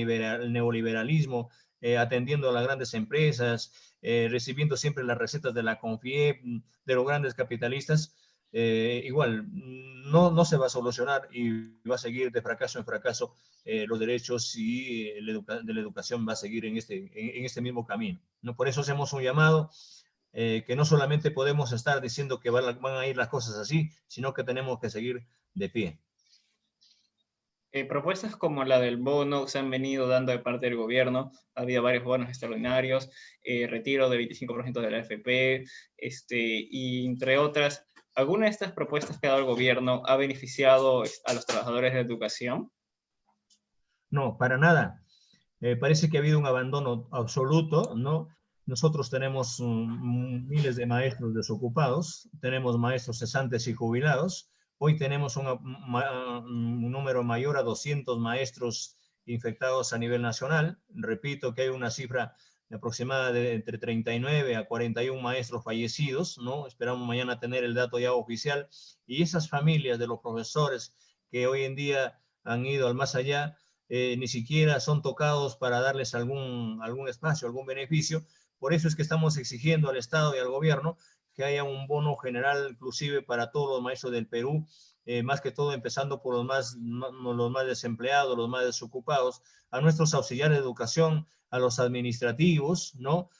neoliberalismo, atendiendo a las grandes empresas, recibiendo siempre las recetas de la CONFIEP, de los grandes capitalistas, igual no se va a solucionar y va a seguir de fracaso en fracaso. Los derechos y de la educación va a seguir en este mismo camino, ¿no? Por eso hacemos un llamado, que no solamente podemos estar diciendo que van a ir las cosas así, sino que tenemos que seguir de pie. Propuestas como la del bono se han venido dando de parte del gobierno. Ha habido varios bonos extraordinarios, retiro del 25% de la AFP, y entre otras. ¿Alguna de estas propuestas que ha dado el gobierno ha beneficiado a los trabajadores de educación? No, para nada. Parece que ha habido un abandono absoluto, ¿no? Nosotros tenemos miles de maestros desocupados, tenemos maestros cesantes y jubilados. Hoy tenemos un número mayor a 200 maestros infectados a nivel nacional. Repito que hay una cifra aproximada de entre 39 a 41 maestros fallecidos, ¿no? Esperamos mañana tener el dato ya oficial. Y esas familias de los profesores que hoy en día han ido al más allá, ni siquiera son tocados para darles algún espacio, algún beneficio. Por eso es que estamos exigiendo al Estado y al gobierno que haya un bono general inclusive para todos los maestros del Perú, más que todo empezando por los más desempleados, los más desocupados, a nuestros auxiliares de educación, a los administrativos, ¿no?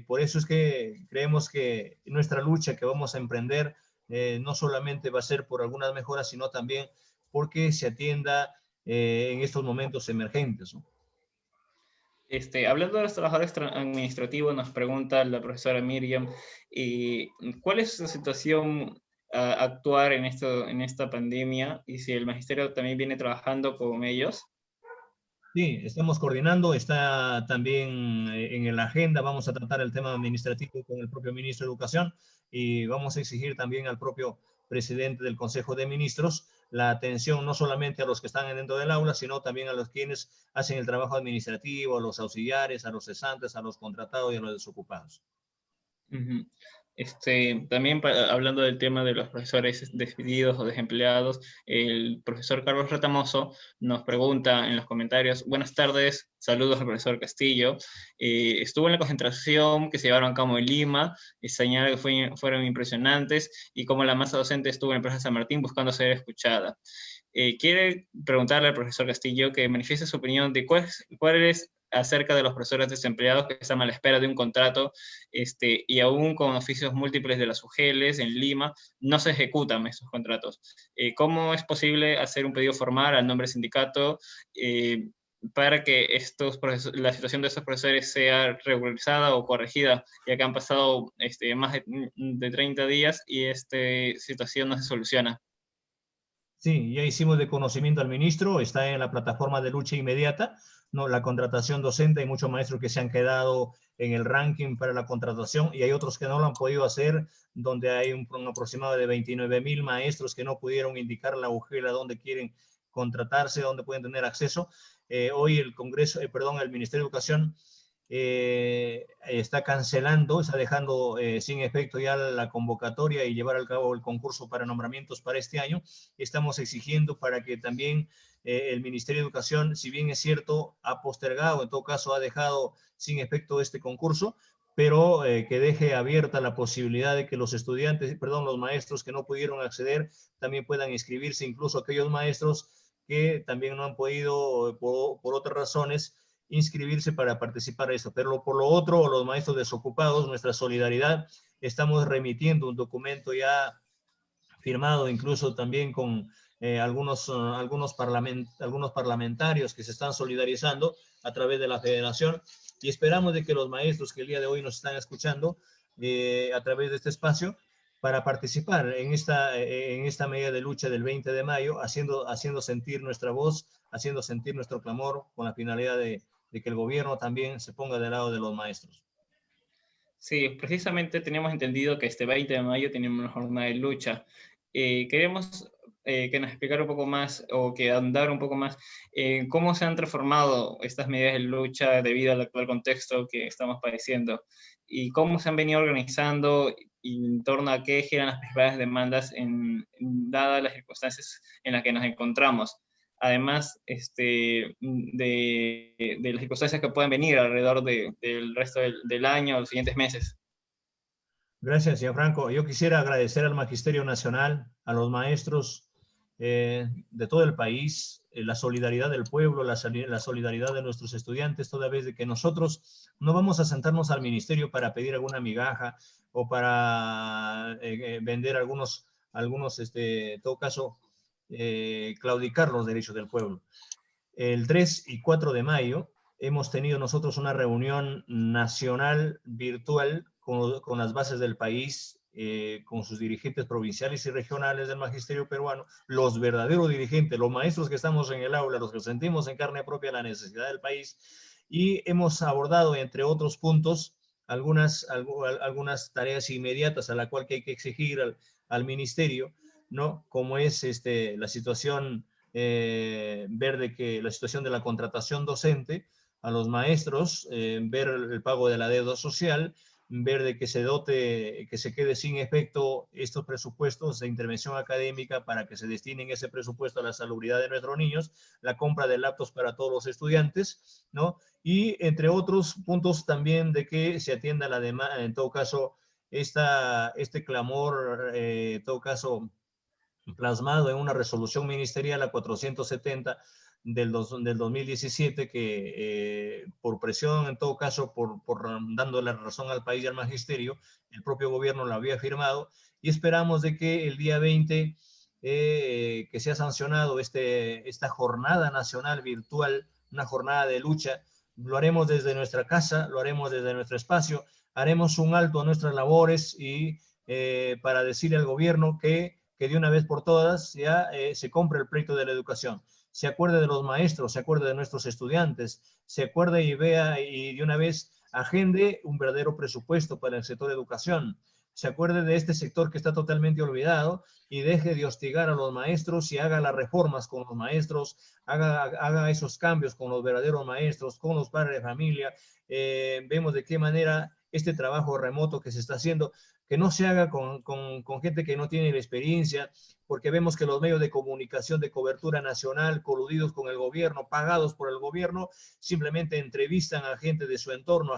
Por eso es que creemos que nuestra lucha que vamos a emprender no solamente va a ser por algunas mejoras, sino también porque se atienda en estos momentos emergentes, ¿no? Hablando de los trabajadores administrativos, nos pregunta la profesora Miriam, ¿cuál es su situación actuar en esta pandemia y si el magisterio también viene trabajando con ellos? Sí, estamos coordinando, está también en la agenda, vamos a tratar el tema administrativo con el propio ministro de Educación y vamos a exigir también al propio presidente del Consejo de Ministros la atención no solamente a los que están dentro del aula, sino también a los quienes hacen el trabajo administrativo, a los auxiliares, a los cesantes, a los contratados y a los desocupados. Ujú. También hablando del tema de los profesores despedidos o desempleados, el profesor Carlos Retamoso nos pregunta en los comentarios: buenas tardes, saludos al profesor Castillo. Estuvo en la concentración que se llevaron a cabo en Lima, y señala que fueron impresionantes, y como la masa docente estuvo en Plaza San Martín buscando ser escuchada. Quiere preguntarle al profesor Castillo que manifieste su opinión de cuál es acerca de los profesores desempleados que están a la espera de un contrato, y aún con oficios múltiples de las UGELs en Lima, no se ejecutan estos contratos. ¿Cómo es posible hacer un pedido formal al nombre sindicato para que la situación de estos profesores sea regularizada o corregida, ya que han pasado más de 30 días y esta situación no se soluciona? Sí, ya hicimos de conocimiento al ministro, está en la plataforma de lucha inmediata, ¿no? La contratación docente, hay muchos maestros que se han quedado en el ranking para la contratación y hay otros que no lo han podido hacer, donde hay un aproximado de 29.000 maestros que no pudieron indicar la UGEL a dónde quieren contratarse, dónde pueden tener acceso. Hoy el Congreso, perdón, el Ministerio de Educación está cancelando, está dejando sin efecto ya la convocatoria y llevar al cabo el concurso para nombramientos para este año. Estamos exigiendo para que también el Ministerio de Educación, si bien es cierto, ha postergado, en todo caso ha dejado sin efecto este concurso, pero que deje abierta la posibilidad de que los estudiantes, perdón, los maestros que no pudieron acceder, también puedan inscribirse, incluso aquellos maestros que también no han podido, por otras razones, inscribirse para participar de esto. Pero por lo otro, los maestros desocupados, nuestra solidaridad, estamos remitiendo un documento ya firmado incluso también con algunos parlamentarios que se están solidarizando a través de la federación y esperamos de que los maestros que el día de hoy nos están escuchando a través de este espacio para participar en esta medida de lucha del 20 de mayo, haciendo sentir nuestra voz, haciendo sentir nuestro clamor con la finalidad de que el gobierno también se ponga del lado de los maestros. Sí, precisamente teníamos entendido que este 20 de mayo teníamos una jornada de lucha. Queremos que nos explicara un poco más o que andar un poco más cómo se han transformado estas medidas de lucha debido al actual contexto que estamos padeciendo y cómo se han venido organizando y en torno a qué giran las principales demandas dadas las circunstancias en las que nos encontramos. Además de las circunstancias que pueden venir alrededor del resto del año o los siguientes meses. Gracias, señor Franco. Yo quisiera agradecer al Magisterio Nacional, a los maestros de todo el país, la solidaridad del pueblo, la solidaridad de nuestros estudiantes, toda vez de que nosotros no vamos a sentarnos al ministerio para pedir alguna migaja o para vender algunos en todo caso, claudicar los derechos del pueblo. El 3 y 4 de mayo hemos tenido nosotros una reunión nacional virtual con las bases del país, con sus dirigentes provinciales y regionales del magisterio peruano, los verdaderos dirigentes, los maestros que estamos en el aula, los que sentimos en carne propia la necesidad del país, y hemos abordado, entre otros puntos, algunas tareas inmediatas a la cual que hay que exigir al ministerio, ¿no? Como es la situación, ver de que la situación de la contratación docente a los maestros, ver el pago de la deuda social, ver de que se dote, que se quede sin efecto estos presupuestos de intervención académica para que se destinen ese presupuesto a la salubridad de nuestros niños, la compra de laptops para todos los estudiantes, ¿no? Y entre otros puntos también de que se atienda la demanda, en todo caso, este clamor, en todo caso, plasmado en una resolución ministerial a 470 del 2017 que por presión, en todo caso, por dando la razón al país y al magisterio, el propio gobierno lo había firmado y esperamos de que el día 20 que sea sancionado esta jornada nacional virtual, una jornada de lucha lo haremos desde nuestra casa, lo haremos desde nuestro espacio, haremos un alto a nuestras labores y para decirle al gobierno que de una vez por todas ya se compre el proyecto de la educación, se acuerde de los maestros, se acuerde de nuestros estudiantes, se acuerde y vea y de una vez agende un verdadero presupuesto para el sector de educación, se acuerde de este sector que está totalmente olvidado y deje de hostigar a los maestros y haga las reformas con los maestros, haga esos cambios con los verdaderos maestros, con los padres de familia. Vemos de qué manera este trabajo remoto que se está haciendo, que no se haga con gente que no tiene la experiencia, porque vemos que los medios de comunicación de cobertura nacional, coludidos con el gobierno, pagados por el gobierno, simplemente entrevistan a gente de su entorno,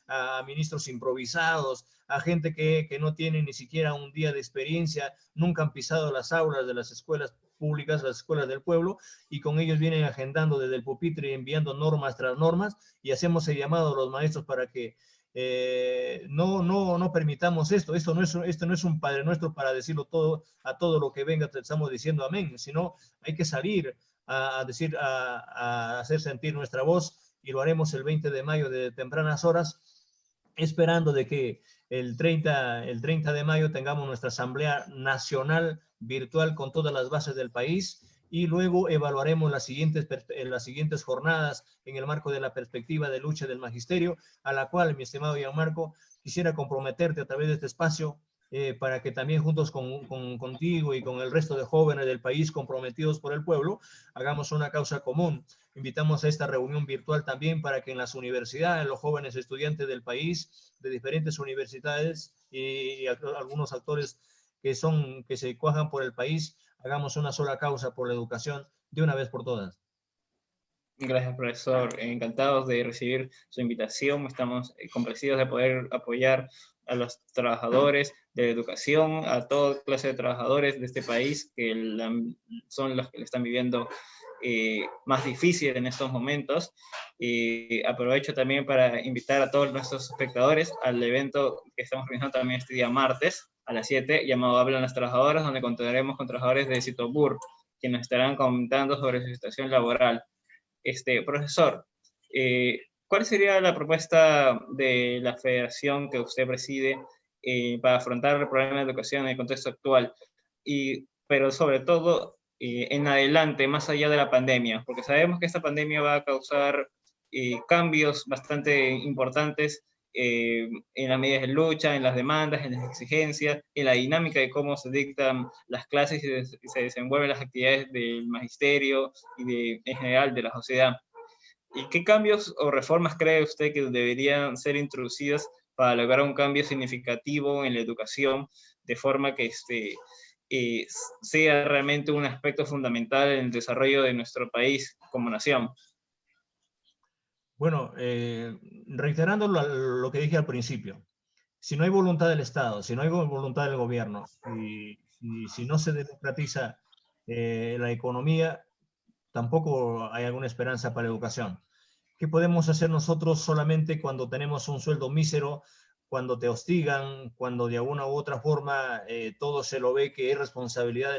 a ministros improvisados, a gente que no tiene ni siquiera un día de experiencia, nunca han pisado las aulas de las escuelas públicas, las escuelas del pueblo, y con ellos vienen agendando desde el pupitre y enviando normas tras normas, y hacemos el llamado a los maestros para que no permitamos esto. Esto no es un Padre Nuestro para decirlo todo a todo lo que venga, estamos diciendo amén, sino hay que salir a decir, a hacer sentir nuestra voz, y lo haremos el 20 de mayo de tempranas horas, esperando de que el 30 de mayo tengamos nuestra Asamblea Nacional virtual con todas las bases del país, y luego evaluaremos las siguientes jornadas en el marco de la perspectiva de lucha del magisterio, a la cual, mi estimado Gianmarco, quisiera comprometerte a través de este espacio para que también juntos contigo y con el resto de jóvenes del país comprometidos por el pueblo, hagamos una causa común. Invitamos a esta reunión virtual también para que en las universidades, los jóvenes estudiantes del país, de diferentes universidades y algunos actores que se cuajan por el país, hagamos una sola causa por la educación de una vez por todas. Gracias, profesor. Encantados de recibir su invitación. Estamos complacidos de poder apoyar a los trabajadores de la educación, a toda clase de trabajadores de este país que son los que le están viviendo más difícil en estos momentos. Aprovecho también para invitar a todos nuestros espectadores al evento que estamos realizando también este día martes a las 7, llamado Hablan las Trabajadoras, donde contaremos con trabajadores de Citobur, que nos estarán comentando sobre su situación laboral. Profesor, ¿cuál sería la propuesta de la federación que usted preside para afrontar el problema de educación en el contexto actual? Pero sobre todo, en adelante, más allá de la pandemia, porque sabemos que esta pandemia va a causar cambios bastante importantes en las medidas de lucha, en las demandas, en las exigencias, en la dinámica de cómo se dictan las clases y se desenvuelven las actividades del magisterio y en general de la sociedad. ¿Y qué cambios o reformas cree usted que deberían ser introducidas para lograr un cambio significativo en la educación, de forma que sea realmente un aspecto fundamental en el desarrollo de nuestro país como nación? Bueno, reiterando lo que dije al principio, si no hay voluntad del Estado, si no hay voluntad del gobierno, y si no se democratiza la economía, tampoco hay alguna esperanza para la educación. ¿Qué podemos hacer nosotros solamente cuando tenemos un sueldo mísero, cuando te hostigan, cuando de alguna u otra forma todo se lo ve que es responsabilidad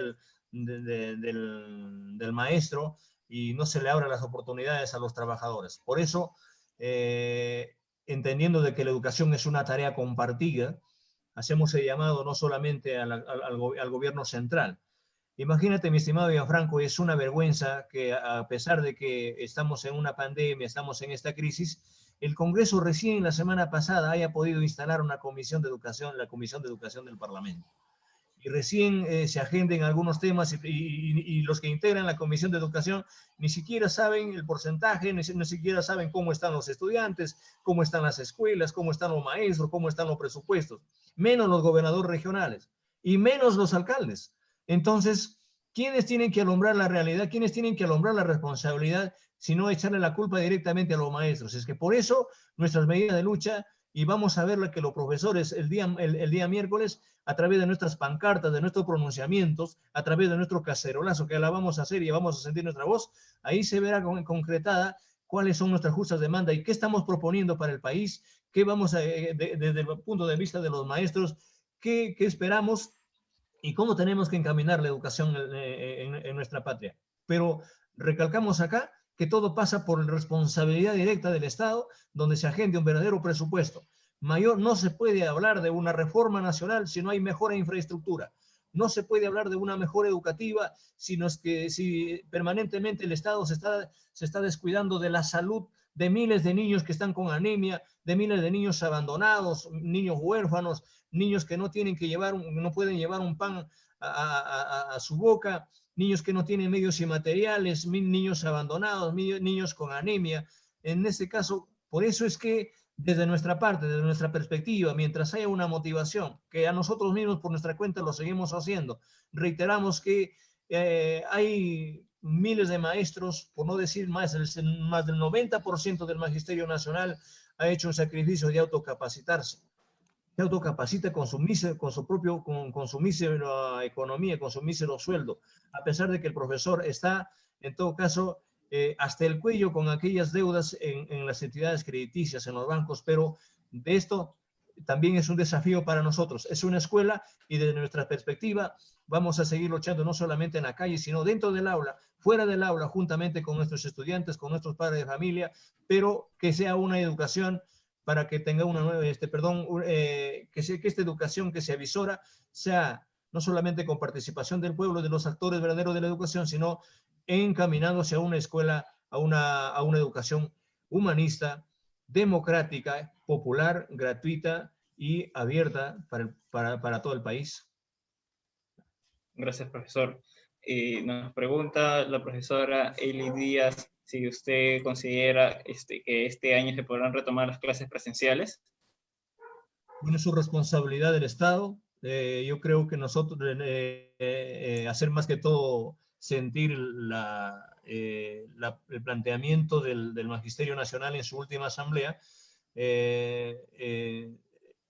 del maestro y no se le abren las oportunidades a los trabajadores? Por eso, entendiendo de que la educación es una tarea compartida, hacemos el llamado no solamente al gobierno central. Imagínate, mi estimado Gianfranco, es una vergüenza que a pesar de que estamos en una pandemia, estamos en esta crisis, el Congreso recién la semana pasada haya podido instalar una comisión de educación, la Comisión de Educación del Parlamento. Y recién se agenden algunos temas y los que integran la Comisión de Educación ni siquiera saben el porcentaje, ni siquiera saben cómo están los estudiantes, cómo están las escuelas, cómo están los maestros, cómo están los presupuestos, menos los gobernadores regionales y menos los alcaldes. Entonces, ¿quiénes tienen que alumbrar la realidad? ¿Quiénes tienen que alumbrar la responsabilidad? Si no echarle la culpa directamente a los maestros. Es que por eso nuestras medidas de lucha, y vamos a ver que los profesores el día miércoles, a través de nuestras pancartas, de nuestros pronunciamientos, a través de nuestro cacerolazo que la vamos a hacer y vamos a sentir nuestra voz, ahí se verá concretada cuáles son nuestras justas demandas y qué estamos proponiendo para el país, qué vamos desde el punto de vista de los maestros, qué esperamos y cómo tenemos que encaminar la educación en nuestra patria. Pero recalcamos acá que todo pasa por responsabilidad directa del Estado, donde se agende un verdadero presupuesto. No se puede hablar de una reforma nacional si no hay mejora de infraestructura. No se puede hablar de una mejora educativa si permanentemente el Estado se está descuidando de la salud de miles de niños que están con anemia, de miles de niños abandonados, niños huérfanos, niños que no pueden llevar un pan a su boca, niños que no tienen medios y materiales, niños abandonados, niños con anemia. En este caso, por eso es que desde nuestra parte, desde nuestra perspectiva, mientras haya una motivación, que a nosotros mismos por nuestra cuenta lo seguimos haciendo, reiteramos que hay miles de maestros, por no decir más del 90% del Magisterio Nacional ha hecho un sacrificio de autocapacitarse. Se autocapacita con su mísera economía, con su mísero sueldo, a pesar de que el profesor está, en todo caso, hasta el cuello con aquellas deudas en las entidades crediticias, en los bancos, pero de esto también es un desafío para nosotros. Es una escuela y desde nuestra perspectiva vamos a seguir luchando no solamente en la calle, sino dentro del aula, fuera del aula, juntamente con nuestros estudiantes, con nuestros padres de familia, pero que sea una educación para que tenga que esta educación que se avisora sea no solamente con participación del pueblo, de los actores verdaderos de la educación, sino encaminándose a una escuela, a una educación humanista, democrática, popular, gratuita y abierta para todo el país. Gracias, profesor. Nos pregunta la profesora Eli Díaz si usted considera que este año se podrán retomar las clases presenciales. Bueno, es su responsabilidad del Estado. Yo creo que nosotros hacer más que todo sentir el planteamiento del Magisterio Nacional en su última asamblea.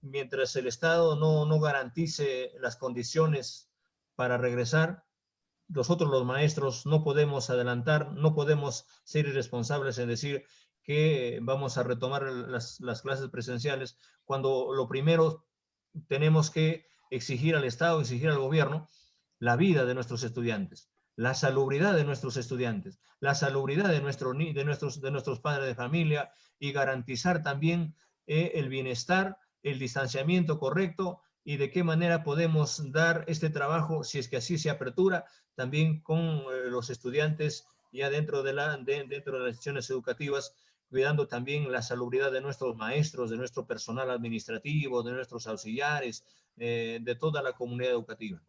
Mientras el Estado no garantice las condiciones para regresar, nosotros los maestros no podemos adelantar, no podemos ser irresponsables en decir que vamos a retomar las clases presenciales, cuando lo primero tenemos que exigir al Estado, exigir al gobierno la vida de nuestros estudiantes, la salubridad de nuestros estudiantes, la salubridad de nuestros padres de familia y garantizar también el bienestar, el distanciamiento correcto y de qué manera podemos dar este trabajo, si es que así se apertura, también con los estudiantes ya dentro de las instituciones educativas, cuidando también la salubridad de nuestros maestros, de nuestro personal administrativo, de nuestros auxiliares, de toda la comunidad educativa.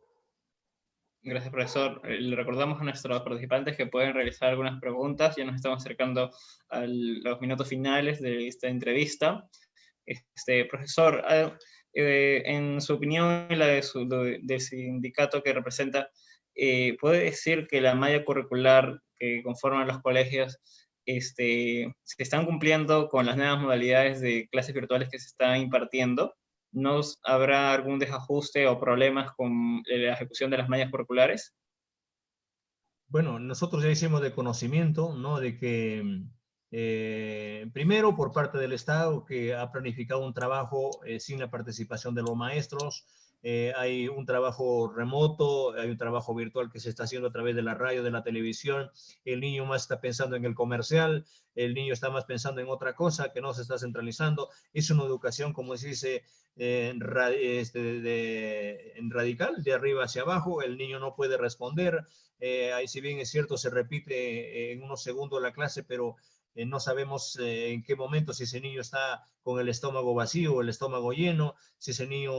Gracias, profesor. Le recordamos a nuestros participantes que pueden realizar algunas preguntas. Ya nos estamos acercando a los minutos finales de esta entrevista. Profesor, en su opinión y la del sindicato que representa, ¿puede decir que la malla curricular que conforman los colegios se están cumpliendo con las nuevas modalidades de clases virtuales que se están impartiendo? ¿No habrá algún desajuste o problemas con la ejecución de las mallas curriculares? Bueno, nosotros ya hicimos de conocimiento, ¿no? De que primero por parte del Estado, que ha planificado un trabajo sin la participación de los maestros. Hay un trabajo remoto, hay un trabajo virtual que se está haciendo a través de la radio, de la televisión. El niño más está pensando en el comercial, el niño está más pensando en otra cosa que no se está centralizando. Es una educación, como se dice, en radical, de arriba hacia abajo. El niño no puede responder. Ahí, si bien es cierto, se repite en unos segundos la clase, pero no sabemos en qué momento, si ese niño está con el estómago vacío o el estómago lleno, si ese niño,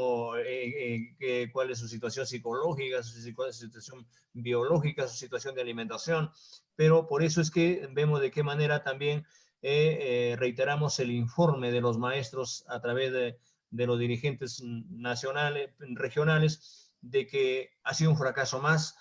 cuál es su situación psicológica, su situación biológica, su situación de alimentación. Pero por eso es que vemos de qué manera también reiteramos el informe de los maestros a través de los dirigentes nacionales, regionales, de que ha sido un fracaso más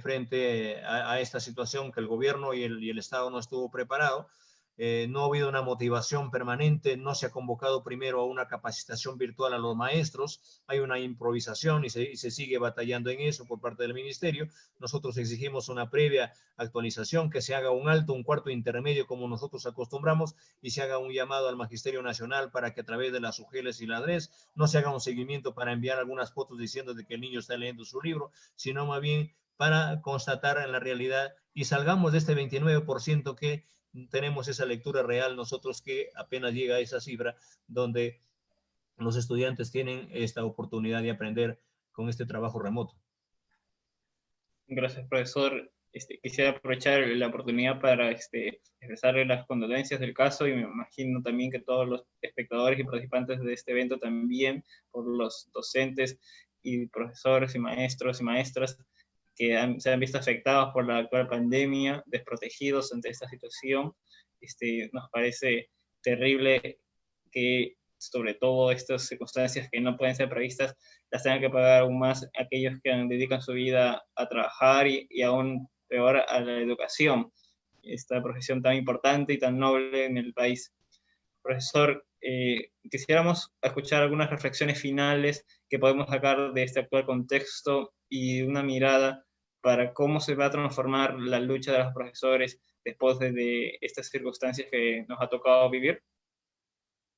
frente a esta situación, que el gobierno y el Estado no estuvo preparado. No ha habido una motivación permanente, no se ha convocado primero a una capacitación virtual a los maestros, hay una improvisación y se sigue batallando en eso por parte del ministerio. Nosotros exigimos una previa actualización, que se haga un alto, un cuarto intermedio como nosotros acostumbramos, y se haga un llamado al Magisterio Nacional para que a través de las UGELES y la ADRES no se haga un seguimiento para enviar algunas fotos diciendo de que el niño está leyendo su libro, sino más bien para constatar en la realidad y salgamos de este 29% que tenemos esa lectura real nosotros, que apenas llega a esa cifra donde los estudiantes tienen esta oportunidad de aprender con este trabajo remoto. Gracias, profesor. Quisiera aprovechar la oportunidad para expresarle las condolencias del caso, y me imagino también que todos los espectadores y participantes de este evento también, por los docentes y profesores y maestros y maestras que se han visto afectados por la actual pandemia, desprotegidos ante esta situación. Nos parece terrible que, sobre todo estas circunstancias que no pueden ser previstas, las tengan que pagar aún más aquellos que dedican su vida a trabajar y aún peor a la educación, esta profesión tan importante y tan noble en el país. Profesor, quisiéramos escuchar algunas reflexiones finales que podemos sacar de este actual contexto y una mirada para cómo se va a transformar la lucha de los profesores después de estas circunstancias que nos ha tocado vivir.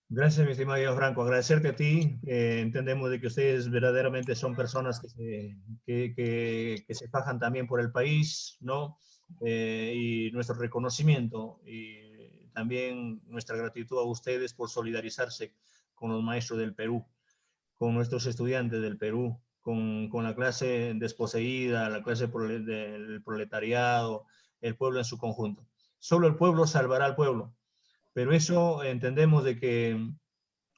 Gracias, mi estimado Franco. Agradecerte a ti. Entendemos de que ustedes verdaderamente son personas que se fajan también por el país, ¿no? Y nuestro reconocimiento y también nuestra gratitud a ustedes por solidarizarse con los maestros del Perú, con nuestros estudiantes del Perú, con la clase desposeída, la clase del proletariado, el pueblo en su conjunto. Solo el pueblo salvará al pueblo. Pero eso entendemos de que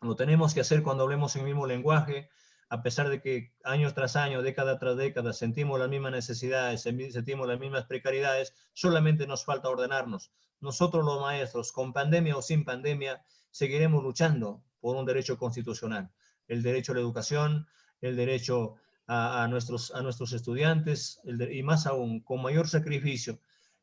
lo tenemos que hacer cuando hablemos el mismo lenguaje, a pesar de que año tras año, década tras década, sentimos las mismas necesidades, sentimos las mismas precariedades, solamente nos falta ordenarnos. Nosotros los maestros, con pandemia o sin pandemia, seguiremos luchando por un derecho constitucional, el derecho a la educación, el derecho a nuestros estudiantes, y más aún, con mayor sacrificio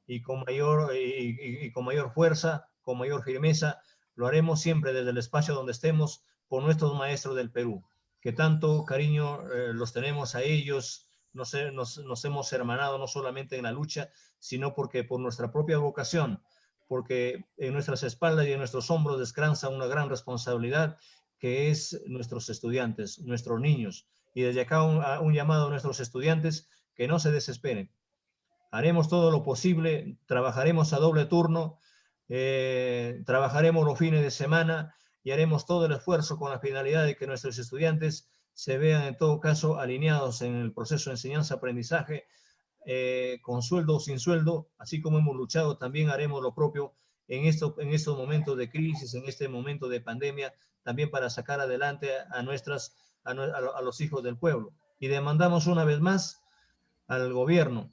y con mayor fuerza, con mayor firmeza, lo haremos siempre desde el espacio donde estemos por nuestros maestros del Perú, que tanto cariño los tenemos a ellos, nos hemos hermanado no solamente en la lucha, sino porque por nuestra propia vocación, porque en nuestras espaldas y en nuestros hombros descansa una gran responsabilidad, que es nuestros estudiantes, nuestros niños. Y desde acá un llamado a nuestros estudiantes que no se desesperen. Haremos todo lo posible, trabajaremos a doble turno, trabajaremos los fines de semana y haremos todo el esfuerzo con la finalidad de que nuestros estudiantes se vean en todo caso alineados en el proceso de enseñanza-aprendizaje, con sueldo o sin sueldo, así como hemos luchado, también haremos lo propio en estos momentos de crisis, en este momento de pandemia, también para sacar adelante a los hijos del pueblo. Y demandamos una vez más al gobierno,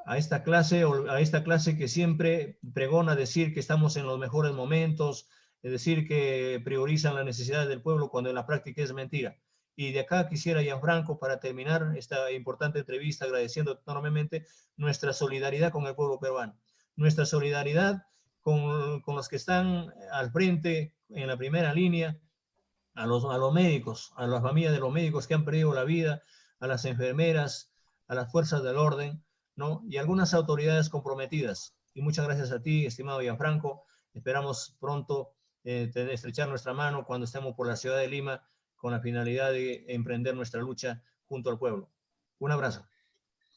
a esta clase que siempre pregona decir que estamos en los mejores momentos, es decir, que priorizan las necesidades del pueblo, cuando en la práctica es mentira. Y de acá quisiera, Gianfranco, para terminar esta importante entrevista, agradeciendo enormemente nuestra solidaridad con el pueblo peruano, nuestra solidaridad con los que están al frente, en la primera línea, a los médicos, a las familias de los médicos que han perdido la vida, a las enfermeras, a las fuerzas del orden, ¿no? Y algunas autoridades comprometidas. Y muchas gracias a ti, estimado Gianfranco. Esperamos pronto estrechar nuestra mano cuando estemos por la ciudad de Lima, con la finalidad de emprender nuestra lucha junto al pueblo. Un abrazo.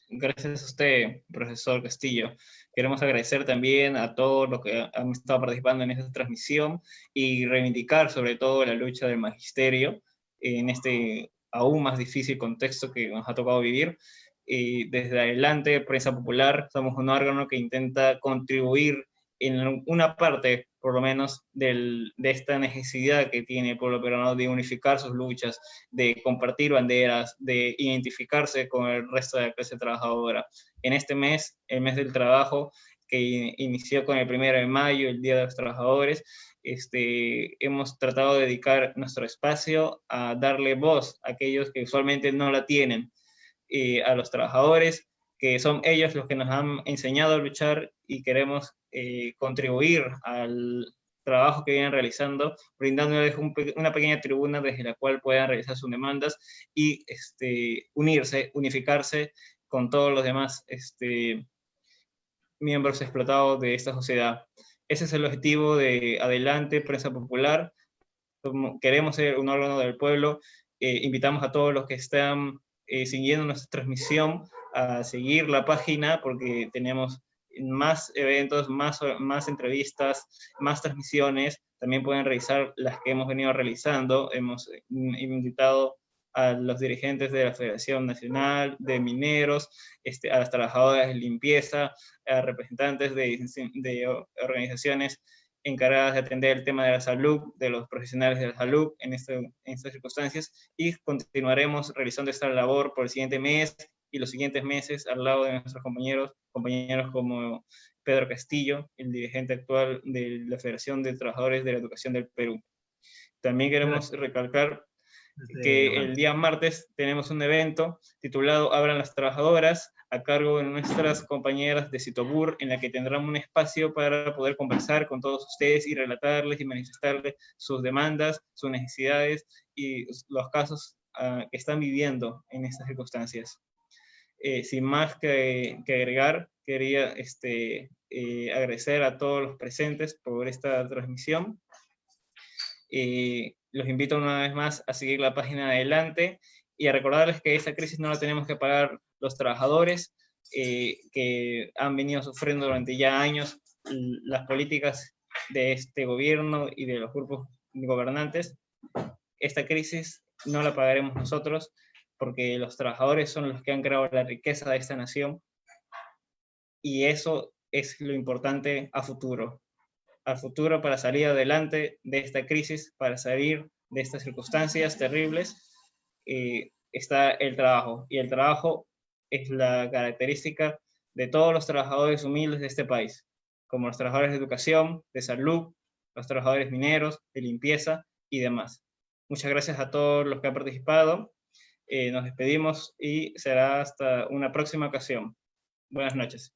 Gracias a usted, profesor Castillo. Queremos agradecer también a todos los que han estado participando en esta transmisión y reivindicar sobre todo la lucha del magisterio en este aún más difícil contexto que nos ha tocado vivir. Desde adelante, Prensa Popular, somos un órgano que intenta contribuir en una parte, por lo menos, de esta necesidad que tiene el pueblo peruano de unificar sus luchas, de compartir banderas, de identificarse con el resto de la clase trabajadora. En este mes, el mes del trabajo, que inició con el 1 de mayo, el Día de los Trabajadores, hemos tratado de dedicar nuestro espacio a darle voz a aquellos que usualmente no la tienen, a los trabajadores, que son ellos los que nos han enseñado a luchar, y queremos contribuir al trabajo que vienen realizando, brindándoles una pequeña tribuna desde la cual puedan realizar sus demandas y unificarse con todos los demás miembros explotados de esta sociedad. Ese es el objetivo de Adelante, Prensa Popular. Queremos ser un órgano del pueblo. Invitamos a todos los que están siguiendo nuestra transmisión a seguir la página, porque tenemos más eventos, más entrevistas, más transmisiones. También pueden revisar las que hemos venido realizando. Hemos invitado a los dirigentes de la Federación Nacional de Mineros, a las trabajadoras de limpieza, a representantes de organizaciones encargadas de atender el tema de la salud, de los profesionales de la salud en estas circunstancias, y continuaremos realizando esta labor por el siguiente mes y los siguientes meses al lado de nuestros compañeros como Pedro Castillo, el dirigente actual de la Federación de Trabajadores de la Educación del Perú. También queremos recalcar que el día martes tenemos un evento titulado Abran las Trabajadoras, a cargo de nuestras compañeras de Citobur, en la que tendrán un espacio para poder conversar con todos ustedes y relatarles y manifestarles sus demandas, sus necesidades y los casos que están viviendo en estas circunstancias. Sin más que agregar, quería agradecer a todos los presentes por esta transmisión. Los invito una vez más a seguir la página adelante y a recordarles que esta crisis no la tenemos que pagar los trabajadores, que han venido sufriendo durante ya años las políticas de este gobierno y de los grupos gobernantes. Esta crisis no la pagaremos nosotros, porque los trabajadores son los que han creado la riqueza de esta nación, y eso es lo importante a futuro para salir adelante de esta crisis, para salir de estas circunstancias terribles. Está el trabajo, y el trabajo es la característica de todos los trabajadores humildes de este país, como los trabajadores de educación, de salud, los trabajadores mineros, de limpieza y demás. Muchas gracias a todos los que han participado. Nos despedimos y será hasta una próxima ocasión. Buenas noches.